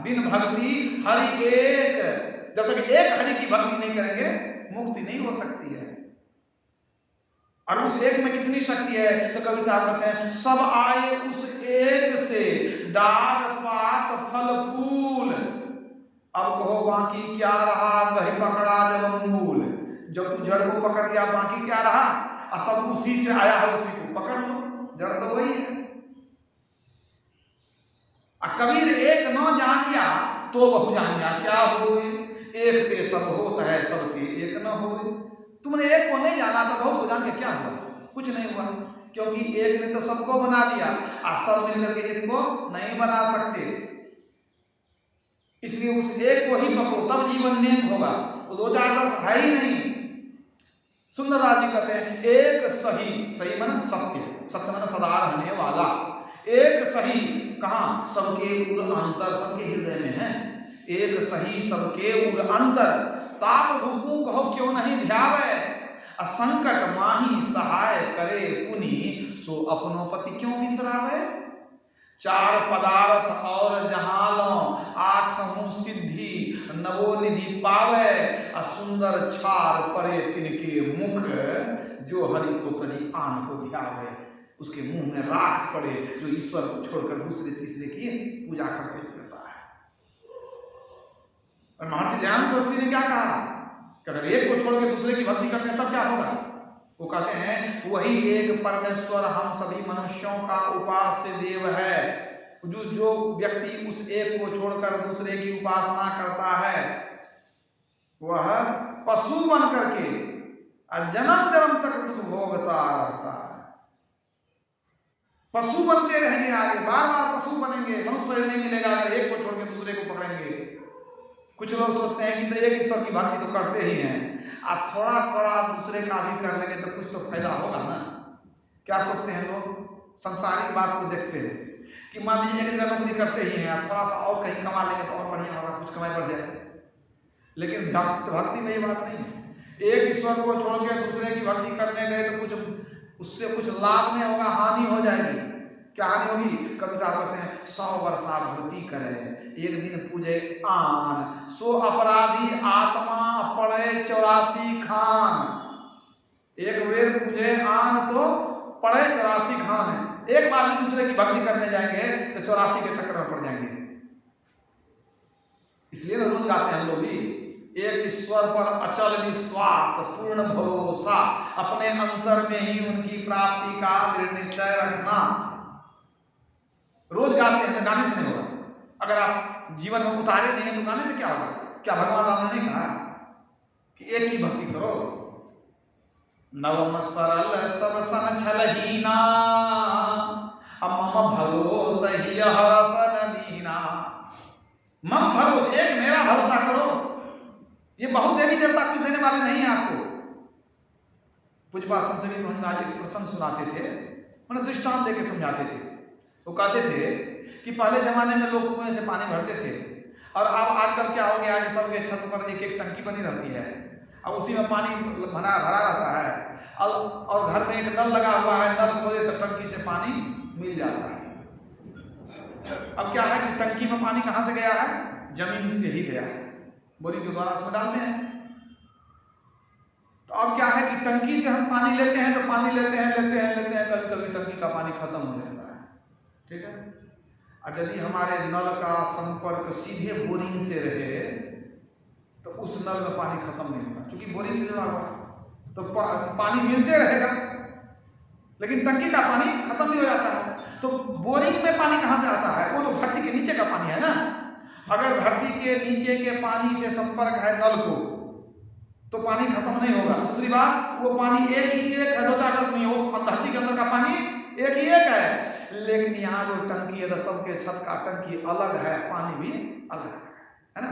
बिन भक्ति हरि एक। जब तक एक हरि की भक्ति नहीं करेंगे मुक्ति नहीं हो सकती है। और उस एक में कितनी शक्ति है? तो कबीर साहब कहते हैं सब आए उस एक से, डाल पात फल फूल। अब कहो बाकी क्या रहा, गही पकड़ा जब मूल। जब तू जड़ को पकड़ लिया बाकी क्या रहा? और सब उसी से आया है, उसी को पकड़ लो, जड़ तो वही है। कबीर एक न जानिया तो बहु जानिया क्या होए, एक ते सब होता है सब ते एक न होए। तुमने एक को नहीं जाना तो बहुत को जान के क्या हुआ? कुछ नहीं हुआ, क्योंकि एक ने तो सबको बना दिया और सब मिलकर के एक को नहीं बना सकते। इसलिए उस एक को ही पकड़ो तब जीवन नेक होगा। वो 2 4 10 है ही नहीं। सुंदरदास जी कहते हैं एक सही, सही माना सत्य, सत्य माना सदा रहने वाला। एक सही कहाँ? सबके उर अंतर, सबके हृदय में है। एक सही सबके उर अंतर, ताप रुकू कहो क्यों नहीं ध्यावे। असंकट माही सहाय करे पुनि, सो अपनो पति क्यों बिसरावे। 4 पदार्थ और जहाँ लो, 8 सिद्धि नवो निधि पावे। असुंदर छार परे तिनके मुख, जो हरि को तरी आन को ध्यावे। उसके मुंह में राख पड़े जो ईश्वर को छोड़कर दूसरे तीसरे की पूजा करते फिरता है। और महर्षि दयानंद सरस्वती ने क्या कहा कि अगर एक को छोड़ के दूसरे की भक्ति करते हैं तब क्या होगा? वो कहते हैं वही एक परमेश्वर हम सभी मनुष्यों का उपास्य देव है। जो व्यक्ति उस एक को छोड़कर दूसरे की उपासना करता है वह पशु बन करके जन्म जन्म तक दुख भोगता रहता है। पशु बनते रहेंगे, आगे बार बार पशु बनेंगे। मनुष्य नहीं मिलेगा अगर एक को छोड़ के दूसरे को पकड़ेंगे। कुछ लोग सोचते हैं कि तो एक ईश्वर की भक्ति तो करते ही हैं, आप थोड़ा थोड़ा दूसरे का भी कर लेंगे तो कुछ तो फायदा होगा ना। क्या सोचते हैं लोग? संसारिक बात को देखते हैं कि मान लीजिए एक जगह नौकरी करते ही हैं, थोड़ा सा और कहीं कमा लेंगे तो और बढ़िया होगा, कुछ कमाई बढ़ जाए। लेकिन भक्ति में ये बात नहीं है। एक ईश्वर को छोड़ के दूसरे की भक्ति करने गए तो कुछ उससे कुछ लाभ नहीं होगा, हानि हो जाएगी। क्या हानि होगी? कबीर साहब कहते हैं 100 वर्षा भक्ति करे, एक दिन पूजे आन, सो अपराधी आत्मा पड़े 84 खान। एक बेर पूजे आन तो पड़े 84 खान है। एक बार भी दूसरे की भक्ति करने जाएंगे तो 84 के चक्कर में पड़ जाएंगे। इसलिए ना रोज गाते हैं हम लोग भी, एक ईश्वर पर अचल विश्वास पूर्ण भरोसा, अपने अंतर में ही उनकी प्राप्ति का दृढ़ निश्चय रखना। रोज गाते हैं तो गाने से नहीं होगा। अगर आप जीवन में उतारे नहीं है तो गाने से क्या होगा? क्या भगवान राम ने नहीं कहा कि एक ही भक्ति करो? नवम सरल सब सन छलहीना, मम भरोसा ही हरसन दीना। मम भरोसा, एक मेरा भरोसा करो। ये बहुत देवी देवता कुछ देने वाले नहीं है आपको। पूज्यपाद संत श्री महाराज जी प्रसंग सुनाते थे, मैंने दृष्टांत देके समझाते थे। वो कहते थे कि पहले जमाने में लोग कुएं से पानी भरते थे, और अब आजकल क्या हो गया कि सबके छत पर एक एक टंकी बनी रहती है, और उसी में पानी भरा रहता है। और घर में एक नल लगा हुआ है, नल खोले तो टंकी से पानी मिल जाता है। अब क्या है कि टंकी में पानी कहाँ से गया है? जमीन से ही गया है, बोरिंग के द्वारा उसमें डालते हैं। तो अब क्या है कि टंकी से हम पानी लेते हैं तो पानी लेते हैं कभी कभी टंकी का पानी खत्म हो जाता है, ठीक है। और यदि हमारे नल का संपर्क सीधे बोरिंग से रहे तो उस नल में पानी खत्म नहीं होगा, क्योंकि बोरिंग से जुड़ा हुआ है तो पानी मिलते रहेगा, लेकिन टंकी का पानी खत्म नहीं हो जाता है। तो बोरिंग में पानी कहाँ से आता है? वो तो धरती के नीचे का पानी है ना। अगर धरती के नीचे के पानी से संपर्क है नल को तो पानी खत्म नहीं होगा। दूसरी बात, वो पानी एक ही एक है, 2 4 10 नहीं हो, धरती के अंदर का पानी एक ही एक है। लेकिन यहाँ जो टंकी है तो सबके छत का टंकी अलग है, पानी भी अलग है ना।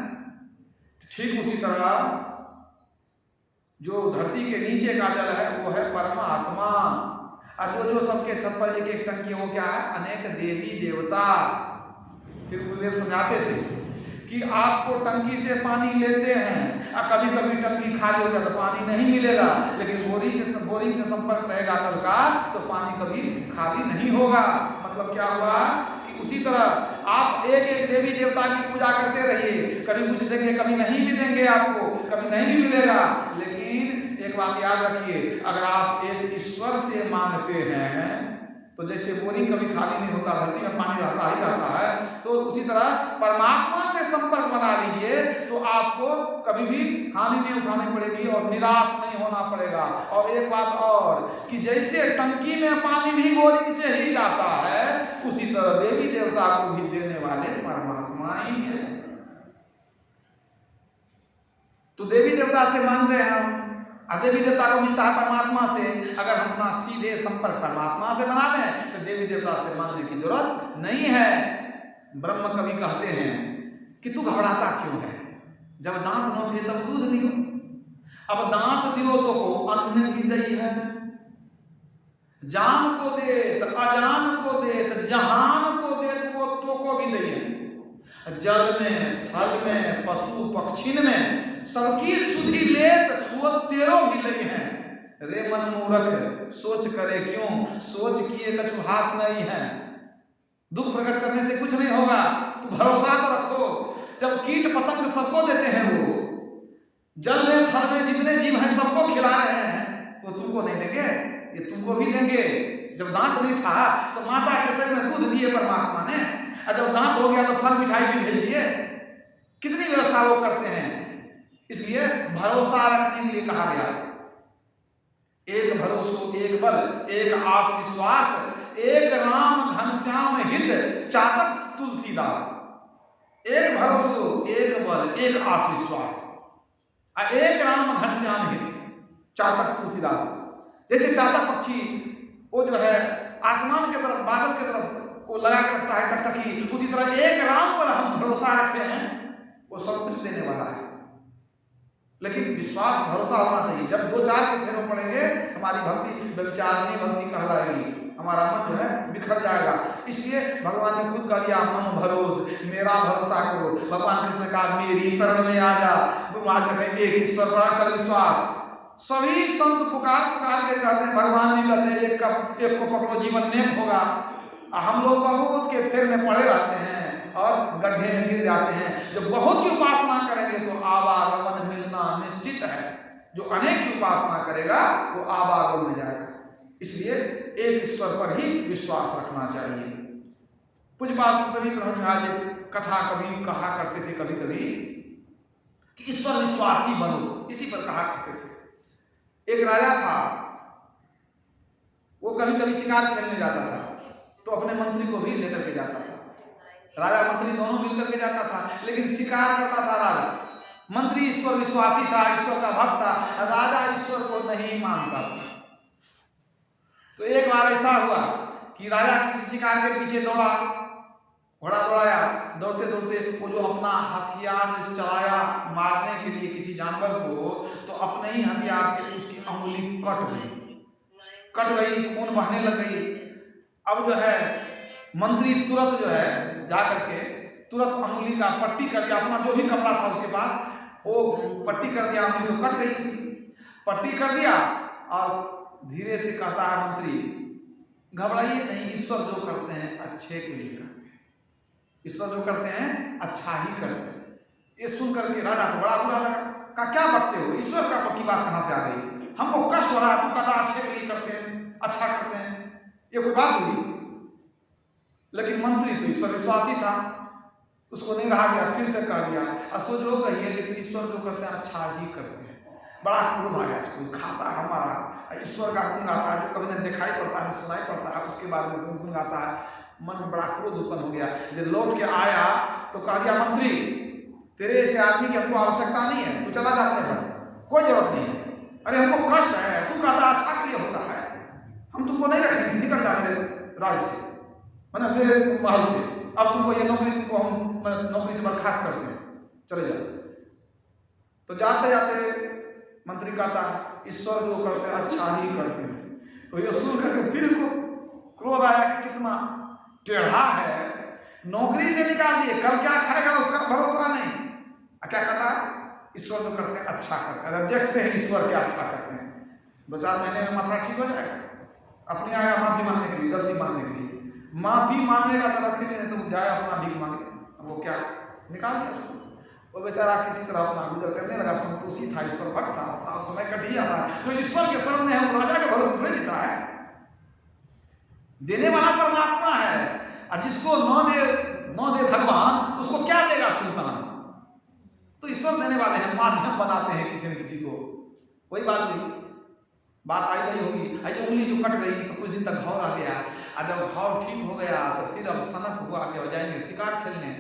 ठीक उसी तरह जो धरती के नीचे का जल है वो है परमात्मा, और जो सबके छत पर एक एक टंकी वो क्या है? अनेक देवी देवता। फिर गुरुदेव समझाते थे कि आपको टंकी से पानी लेते हैं और कभी कभी टंकी खाली हो जाए तो पानी नहीं मिलेगा, लेकिन बोरिंग से संपर्क रहेगा नल का तो पानी कभी खाली नहीं होगा। मतलब क्या हुआ कि उसी तरह आप एक एक देवी देवता की पूजा करते रहिए, कभी कुछ देंगे कभी नहीं भी देंगे, आपको कभी नहीं भी मिलेगा, लेकिन एक बात याद रखिए, अगर आप एक ईश्वर से मांगते हैं तो जैसे बोरिंग कभी खाली नहीं होता, धरती में पानी रहता ही रहता है, तो उसी तरह परमात्मा से संपर्क बना लीजिए तो आपको कभी भी हानि नहीं उठानी पड़ेगी और निराश नहीं होना पड़ेगा। और एक बात और कि जैसे टंकी में पानी भी बोरिंग से ही जाता है, उसी तरह देवी देवता को भी देने वाले परमात्मा ही है। तो देवी देवता से मांगते हैं हम, देवी देवता को मिलता है परमात्मा से। अगर हम अपना सीधे संपर्क परमात्मा से बना दें तो देवी देवता से मांगने की जरूरत नहीं है। ब्रह्म कवि कहते हैं कि तू घबराता क्यों है, जब दांत न थे तब दूध दियो, अब दांत दियो तो को अन्न भी दई है, जान को दे तो अजान को दे तो जहान को दे तो को भी दई है। जल में थल में पशु पक्षिन में सबकी सुधि लेत वो तेरो भी लई है। रे मन मूर्ख सोच करे क्यों, सोच किए कछु हाथ नहीं है। दुख प्रकट करने से कुछ नहीं होगा, तू भरोसा तो रखो। जब कीट पतंग सबको देते हैं, वो जल में थल में जितने जीव हैं सबको खिला रहे हैं, तो तुमको नहीं देंगे? ये तुमको भी देंगे। जब दांत नहीं था तो माता के शरीर में दूध दिए परमात्मा ने, और जब दांत हो गया तो फल मिठाई भी भेज दिए। कितनी व्यवस्था वो करते हैं। इसलिए भरोसा रखने के लिए कहा गया, एक भरोसो एक बल एक आस विश्वास, एक राम घनश्याम हित चातक तुलसीदास। एक भरोसो एक बल एक आस विश्वास, एक राम घनश्याम हित चातक तुलसीदास। जैसे चातक पक्षी वो जो है आसमान की तरफ बादल की तरफ वो लगा के रखता है टकटकी, उसी तरह एक राम पर हम भरोसा रखते हैं, वो सब कुछ देने वाला है। लेकिन विश्वास भरोसा होना चाहिए। जब दो चार के फेरों पड़ेंगे हमारी भक्ति व्यभिचारिणी भक्ति कहलाएगी, हमारा मन जो है बिखर जाएगा। इसलिए भगवान ने खुद कह दिया मम भरोस, मेरा भरोसा करो। भगवान कृष्ण ने कहा मेरी शरण में आ जा। गुरु महाराज कहते हैं एक ईश्वर पर अचल विश्वास। सभी संत पुकार पुकार के कहते हैं, भगवान जी कहते हैं एक को पकड़ो जीवन नेक होगा। हम लोग बहुत के फेर में पड़े रहते हैं और गड्ढे में गिर जाते हैं। जब बहुत की उपासना करेंगे तो आवागमन मिलना निश्चित है। जो अनेक की उपासना करेगा वो आवागमन में जाएगा। इसलिए एक ईश्वर पर ही विश्वास रखना चाहिए। पूज्यपाद सभी ब्रह्म महाराज कथा कभी कहा करते थे, कभी कभी कि ईश्वर विश्वासी बनो, इसी पर कहा करते थे। एक राजा था, वो कभी कभी शिकार खेलने जाता था तो अपने मंत्री को भी लेकर के जाता था। राजा मंत्री दोनों मिलकर के जाता था, लेकिन शिकार करता था राजा। मंत्री ईश्वर विश्वासी था, ईश्वर का भक्त था, राजा ईश्वर को नहीं मानता था। तो एक बार ऐसा हुआ कि राजा किसी शिकार के पीछे दौड़ा, घोड़ा दौड़ाया, दौड़ते दौड़ते वो जो अपना हथियार चलाया मारने के लिए किसी जानवर को, तो अपने ही हथियार से उसकी अंगुली कट गई, खून बहने लग गई। अब जो है मंत्री तुरंत जो है जा करके तुरंत अंगुली का पट्टी कर दिया, अपना जो भी कपड़ा था उसके पास वो पट्टी कर दिया, अंगुली तो कट गई उसकी, पट्टी कर दिया। और धीरे से कहता है मंत्री, घबराइए नहीं, ईश्वर जो करते हैं अच्छे के लिए करते हैं, ईश्वर जो करते हैं अच्छा ही करते हैं। ये सुन करके राजा को बड़ा बुरा लगा, कहा क्या बकते हो, ईश्वर का पक्की बात कहाँ से आ गई, हमको कष्ट हो रहा है, तू कहता अच्छे के लिए करते हैं, अच्छा करते हैं, ये कोई बात हुई। लेकिन मंत्री तो ईश्वर विश्वासी था, उसको नहीं रहा गया, फिर से कह दिया असो जो कहिए, लेकिन ईश्वर जो करते हैं अच्छा ही करते हैं। बड़ा क्रोध आया इसको, खाता है हमारा ईश्वर का गुण गाता है, जो कभी न दिखाई पड़ता है सुनाई पड़ता है, उसके बारे में गुण गाता है। मन में बड़ा क्रोध उत्पन्न हो गया। जब लौट के आया तो कह दिया मंत्री, तेरे ऐसे आदमी की हमको आवश्यकता नहीं है, तू चला जा अपने घर, कोई जरूरत नहीं है। अरे हमको कष्ट है, तू कहता अच्छा के लिए होता है, हम तुमको नहीं रखेंगे, निकल जा मेरे राज्य से, मतलब मेरे महल से। अब तुमको ये नौकरी, तुमको हम नौकरी से बर्खास्त करते हैं, चले जाओ। तो जाते जाते मंत्री कहता है ईश्वर जो करते हैं अच्छा ही करते हैं। तो ये सुन करके फिर को क्रोध आया कि कितना टेढ़ा है, नौकरी से निकाल दिए, कल क्या खाएगा उसका भरोसा नहीं। क्या कहता है ईश्वर जो करते हैं अच्छा करते हैं। देखते हैं ईश्वर क्या अच्छा करते हैं, 2-4 महीने में माथा ठीक हो जाएगा। अपने आया माफी मांगने के लिए, गलती मांगने के लिए, माफी मांगेगा तो रखेंगे, नहीं तो जाए अपना भीख मांगे, वो क्या निकाल दिया उसको। वो बेचारा किसी तरह अपना गुजर करने लगा, संतोषी था, ईश्वर भक्त था, अपना समय कट ही आता है। तो ईश्वर के शरण में हम राजा के भरोसे थोड़े जीता है, देने वाला परमात्मा है, और जिसको न दे भगवान उसको क्या देगा सुल्तान। तो ईश्वर देने वाले हैं, माध्यम बनाते हैं किसी न किसी को। वही बात हुई, बात आई गई होगी। आई उंगली जो कट गई तो कुछ दिन तक घाव आ गया, और जब घाव ठीक हो गया तो फिर अब सनक हुआ कि हो जाएंगे शिकार खेलने।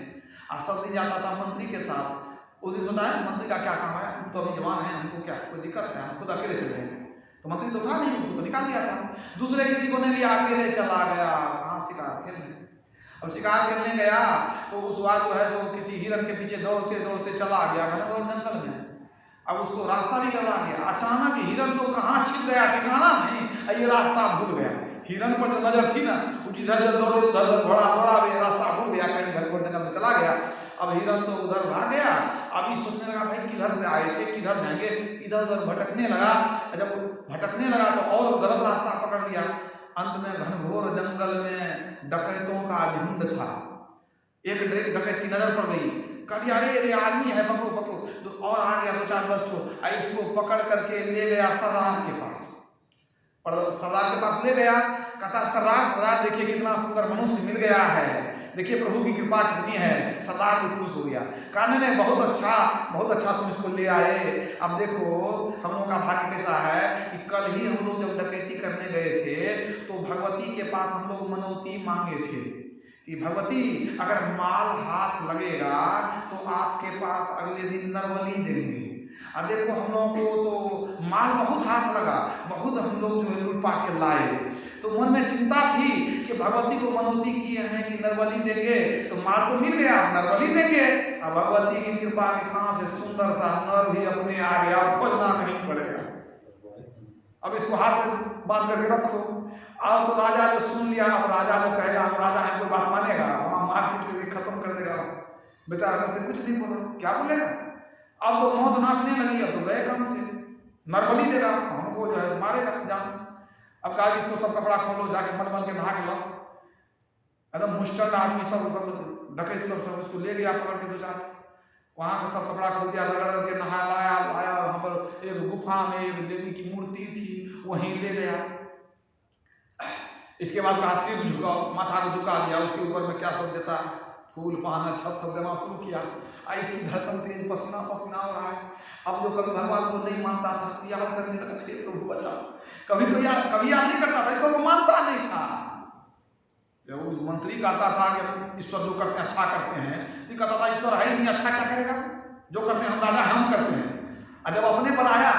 और सब दिन जाता था मंत्री के साथ। उस दिन सोचा है मंत्री का क्या काम है, हम तो अभी जवान हैं, हमको क्या कोई दिक्कत है, हम खुद अकेले चले जाएंगे। तो मंत्री तो था नहीं, उसको तो निकाल दिया था। दूसरे किसी को नहीं लिया, अकेले चला गया कहाँ शिकार खेलने। अब शिकार खेलने गया तो उस बार जो है तो किसी हिरण के पीछे दौड़ते दौड़ते चला गया घनघोर जंगल में। अब उसको रास्ता भी गवा गया। अचानक हिरण तो कहाँ छिप गया, ठिकाना नहीं, ये रास्ता भूल गया। हिरण पर जो नजर थी ना, वो जिधर दौड़े उधर घोड़ा दौड़ा, रास्ता भूल गया, कहीं घनघोर जंगल में चला गया। अब हिरण तो उधर भाग गया। अब ये सोचने लगा भाई किधर से आए थे, किधर जाएंगे, इधर उधर भटकने लगा। जब भटकने लगा तो और गलत रास्ता पकड़ लिया। अंत में घनघोर जंगल में डकैतों का झुंड था। एक डकैत की नजर पड़ गई, कहा अरे आदमी है, पकड़ो पकड़ो। तो और आ गया 2-4 दोस्तों, इसको पकड़ करके ले गया सरदार के पास। सरदार के पास ले गया, कहता सरदार देखिए कितना सुंदर मनुष्य मिल गया है, देखिए प्रभु की कृपा कितनी है। सरदार भी खुश हो गया, कहने ने बहुत अच्छा तुम इसको ले आए। अब देखो हम लोग का भाग्य कैसा है कि कल ही हम लोग जब डकैती करने गए थे तो भगवती के पास हम लोग मनौती मांगे थे कि भगवती अगर माल हाथ लगेगा तो आपके पास अगले दिन नरबली देंगे। अब देखो हम लोगों को तो माल बहुत हाथ लगा, बहुत हम लोग जो है लूटपाट के लाए। तो मन में चिंता थी कि भगवती को मनौती किए हैं कि नरबली देंगे, तो माल तो मिल गया, नरबली देंगे। अब भगवती की कृपा के कहां से सुंदर सा नर भी अपने आ गया, खोजना नहीं पड़ेगा। अब इसको हाथ में बांध करके रखो। अब तो राजा जो सुन लिया, अब राजा जो कहेगा हम राजा हैं, कोई बात मानेगा, वहां मारपीट करके खत्म कर देगा। बेचारा घर से कुछ नहीं बोला, क्या बोलेगा। अब तो मौत नाचने लगी, अब तो गए काम से, नरबली देगा, हमको जो है मारेगा जान। अब कहा कि इसको सब कपड़ा खोलो, जाके मल के नहा के लाओ। एकदम मुस्टंड आदमी सब डकैत सब उसको ले गया पकड़ के 2-4, वहां का सब कपड़ा खोल दिया, रगड़ के नहा लाया। वहां पर एक गुफा में एक देवी की मूर्ति थी, वहीं ले गया। इसके बाद कहा सिर झुकाओ, माथा को झुका दिया, उसके ऊपर में क्या सब देता है, फूल पाना छत सब देना शुरू किया। इसकी धड़कन तेज, पसीना हो रहा है। अब जो कभी भगवान को नहीं मानता था तो याद करने लगा, हे प्रभु बचा। कभी याद नहीं करता था, ईश्वर को मानता नहीं था। जब मंत्री कहता था कि ईश्वर जो करते हैं अच्छा करते हैं, तो कहता था ईश्वर है ही नहीं, अच्छा क्या करेगा, जो करते हैं हम राजा हम करते हैं। और जब अपने पर आया,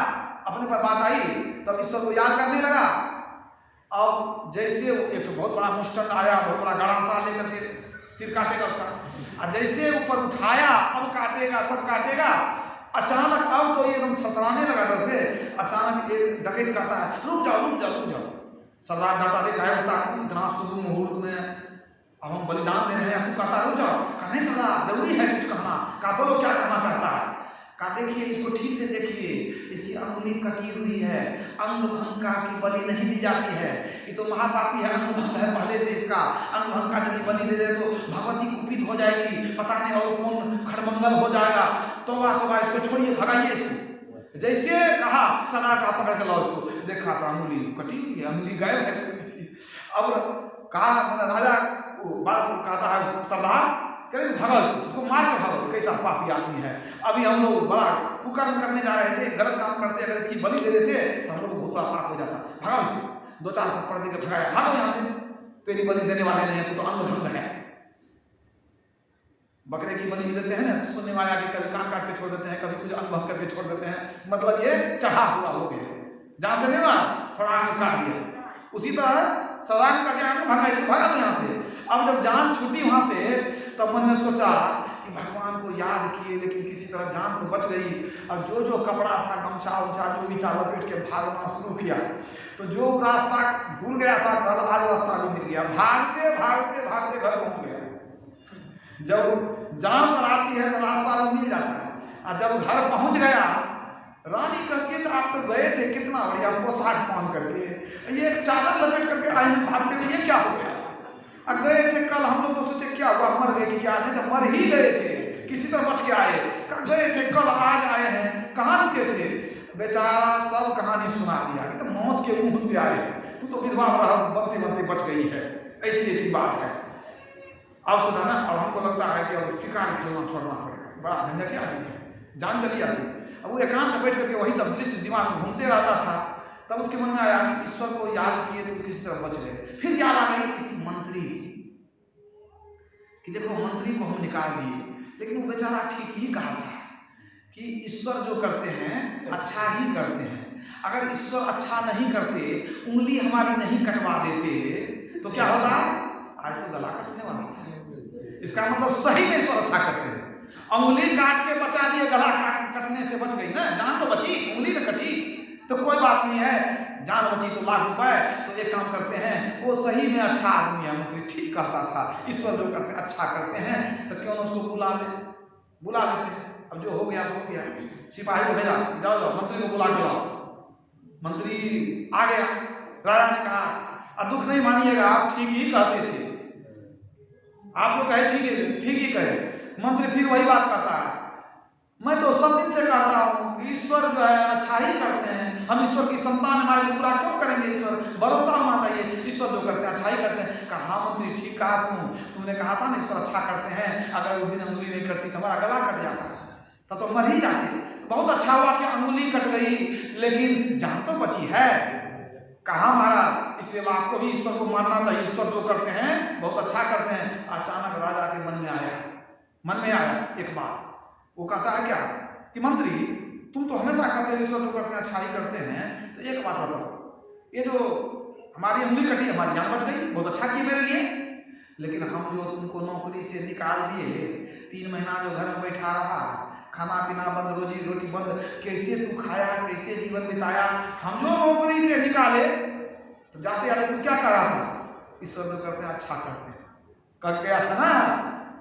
अपने पर बात आई, तब ईश्वर को याद करने लगा। अब जैसे एक तो बहुत बड़ा मुस्टंड आया, बहुत बड़ा गड़ासा लेकर के सिर काटेगा उसका, और जैसे ऊपर उठाया अब काटेगा तब काटेगा। अचानक अब तो ये एकदम थरथराने लगा डर से। अचानक एक डकैत कहता है रुक जाओ। सरदार डांटा दे, काहे रुकता है, इतना शुभ मुहूर्त में अब हम बलिदान दे रहे हैं, तू कहता रुक जाओ। कहा नहीं सरदार जरूरी है कुछ कहना। कहा बोलो क्या कहना चाहता है। कहा देखिए इसको ठीक से देखिए, इसकी अंगुली कटी हुई है, अंग भंग की बलि नहीं दी जाती है, ये तो महापापी है, अंग भंग है पहले से इसका। अंग भंग का यदि बलि दे दे तो भगवती कुपित हो जाएगी, पता नहीं और कौन खड़मंगल हो जाएगा। तोबा इसको छोड़िए, भगाइए इसको। जैसे कहा सरदार का पकड़ के लाओ इसको, देखा तो अंगुली कटी हुई है, अंगुली गायब है छोटी सी। अब कहा राजा कहता है सरदार कह भगा उसको मार के भागो, कैसा पापी आदमी है। अभी हम लोग बड़ा कुकर्म करने जा रहे थे, गलत काम करते, अगर इसकी बलि दे देते तो हम लोग को बहुत बड़ा पाप हो जाता। भगाओ इसको, 2-4 थप्पड़ देकर भगाया, भागो यहाँ से, तेरी बलि देने वाले नहीं है, तो अंग भंग है। बकरे की बलि भी देते हैं ना, तो सुनने वाले आगे कभी कान काट के छोड़ देते हैं, कभी कुछ अंग भंग करके छोड़ देते हैं, मतलब ये चढ़ा हुआ हो गया, जान से नहीं हुआ, थोड़ा अंग काट दिया। उसी तरह सरदार का अंग भंगा, इसको भगा दो यहाँ से। अब जब जान छूटी वहां से, तब मन में सोचा कि भगवान को याद किए, लेकिन किसी तरह जान तो बच गई। और जो कपड़ा था, गमछा उमछा जो भी था, लपेट के भागना शुरू किया। तो जो रास्ता भूल गया था कल, आज रास्ता भी मिल गया। भागते घर पहुंच गया। जब जान पर आती है तो रास्ता भी मिल जाता है। और जब घर पहुंच गया, रानी कहती है तो आप तो गए थे कितना बढ़िया पोशाक पहन करके, ये एक चादर लपेट करके आए हैं भागते हुए, ये क्या हो गया। अब गए थे कल, हम लोग तो सोचे क्या हुआ, मर गए कि क्या, नहीं तो मर ही गए थे, किसी तरह बच के आए। कल आज आए हैं, कहाँ रुके थे? बेचारा सब कहानी सुना दिया कि तो मौत के मुंह से आए, तू तो विधवा बनते बनते बच गई है, ऐसी ऐसी बात है। अब सुधा ना, अब हमको लगता है कि अब शिकार खेलना छोड़ना पड़ेगा, बड़ा झंझटिया चीज है, जान चली जाती। अब वो एकांत बैठ करके वही सब दृश्य दिमाग में घूमते रहता था। तब उसके मन में आया कि ईश्वर को याद किए तो किसी तरह बच गए। फिर याद आ गई किसी मंत्री कि देखो मंत्री को हम निकाल दिए, लेकिन वो बेचारा ठीक ही कहा था कि ईश्वर जो करते हैं अच्छा ही करते हैं। अगर ईश्वर अच्छा नहीं करते, उंगली हमारी नहीं कटवा देते तो क्या होता? आज तो गला कटने वाला था। इसका मतलब सही में ईश्वर अच्छा करते हैं। उंगली काट के बचा दिए, गला कटने से बच गई ना, जान तो बची, उंगली न कटी तो कोई बात नहीं है, जान बची तो लाख रुपए। तो एक काम करते हैं, वो सही में अच्छा आदमी है, मंत्री ठीक कहता था, ईश्वर जो करते हैं अच्छा करते हैं, तो क्यों ना उसको बुला लेते हैं। अब जो हो गया सो हो गया। सिपाही को भेजा, जाओ जाओ मंत्री को बुला के लाओ। मंत्री आ गया। राजा ने कहा दुख नहीं मानिएगा, आप ठीक ही कहते थे, आप जो कहे ठीक ही कहे। मंत्री फिर वही बात कहता है, मैं तो सब दिन से कहता हूँ कि ईश्वर जो है अच्छा ही करते हैं, हम ईश्वर की संतान, हमारे लिए बुरा क्यों करेंगे? ईश्वर भरोसा होना चाहिए, ईश्वर जो करते हैं अच्छा ही करते हैं। कहा मंत्री ठीक कहा तुमने कहा था ना ईश्वर अच्छा करते हैं, अगर उस दिन अंगुली नहीं करती तो हमारा गला कट जाता, तब तो मर ही जाते। तो बहुत अच्छा हुआ कि अंगुली कट गई, लेकिन जान तो बची है। कहा महाराज, इसलिए आपको भी ईश्वर को मानना चाहिए, ईश्वर जो करते हैं बहुत अच्छा करते हैं। अचानक राजा के मन में आया एक बात। वो कहता है क्या कि मंत्री तुम तो हमेशा कहते हो ईश्वर जो करते हैं अच्छा ही करते हैं, तो एक बात बताओ, ये जो हमारी उंगली कटी, हमारी जान बच गई, बहुत अच्छा किए मेरे लिए, लेकिन हम जो तुमको नौकरी से निकाल दिए, 3 महीना जो घर में बैठा रहा, खाना पीना बंद, रोजी रोटी बंद, कैसे तू खाया, कैसे जीवन बिताया? हम जो नौकरी से निकाले तो जाते आते तू क्या कर रहा था? ईश्वर जो करते हैं अच्छा करते हैं कर गया था ना,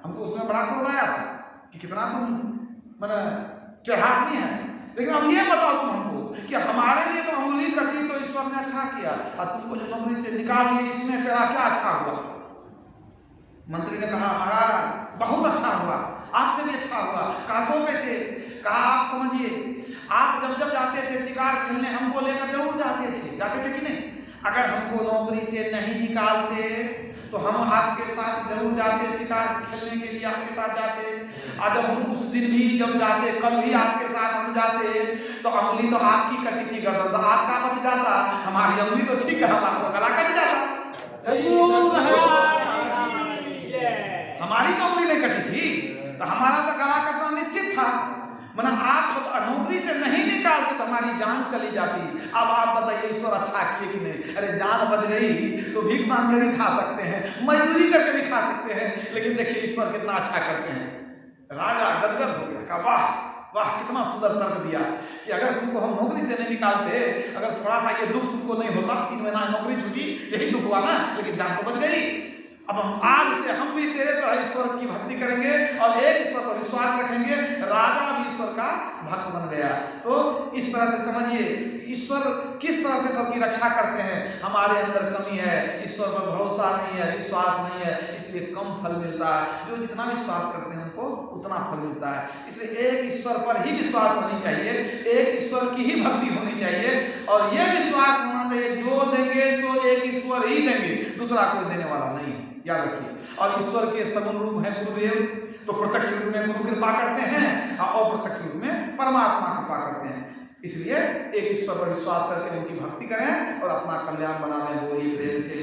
हमको उसमें बड़ा को बताया था कि कितना तुम मैंने चढ़ा आदमी है। लेकिन अब ये बताओ तुम हमको कि हमारे लिए तो उंगली कटी तो ईश्वर ने अच्छा किया, और तुमको जो नौकरी से निकाल दिए इसमें तेरा क्या अच्छा हुआ? मंत्री ने कहा महाराज बहुत अच्छा हुआ, आपसे भी अच्छा हुआ। कासो कैसे? कहा आप समझिए, आप जब जाते थे शिकार खेलने, हमको लेकर जरूर जाते थे कि नहीं? अगर हमको नौकरी से नहीं निकालते तो हम आपके साथ जरूर जाते, शिकार खेलने के लिए आपके साथ जाते। और जब हम उस दिन भी जब जाते, कल भी आपके साथ हम जाते, तो उंगली तो आपकी कटी थी, गर्दन तो आपका बच जाता, हमारी उंगली तो ठीक है, हमारा तो गला कट जाता। हमारी तो उंगली नहीं कटी थी तो हमारा तो गला कटना निश्चित था। मना आप नौकरी से नहीं निकालते तो हमारी जान चली जाती। अब आप बताइए ईश्वर अच्छा किए कि नहीं? अरे जान बच गई तो भीख मांग के भी खा सकते हैं, मजदूरी करके भी खा सकते हैं, लेकिन देखिए ईश्वर कितना अच्छा करते हैं। राजा गदगद हो गया, कहा वाह वाह कितना सुंदर तर्क दिया कि अगर तुमको हम नौकरी से नहीं निकालते, अगर थोड़ा सा ये दुख तुमको नहीं होता, 3 महीना नौकरी छूटी, यही दुख हुआ ना, लेकिन जान तो बच गई। अब आज से हम भी तेरे तरह ईश्वर की भक्ति करेंगे और एक ईश्वर पर विश्वास रखेंगे। राजा भी ईश्वर का भक्त बन गया। तो इस तरह से समझिए कि ईश्वर किस तरह से सबकी रक्षा करते हैं। हमारे अंदर कमी है, ईश्वर पर भरोसा नहीं है, विश्वास नहीं है, इसलिए कम फल मिलता है। जो जितना विश्वास करते हैं उनको उतना फल मिलता है। इसलिए एक ईश्वर पर ही विश्वास होनी चाहिए, एक ईश्वर की ही भक्ति होनी चाहिए, और यह विश्वास होना चाहिए जो देंगे सो एक ईश्वर ही देंगे, दूसरा कोई देने वाला नहीं है, याद रखिए। और ईश्वर के सगुण रूप है गुरुदेव, तो प्रत्यक्ष रूप में गुरु कृपा करते हैं और अप्रत्यक्ष रूप में परमात्मा कृपा करते हैं। इसलिए एक ईश्वर पर विश्वास करके उनकी भक्ति करें और अपना कल्याण बना लें। बोलिए प्रेम से।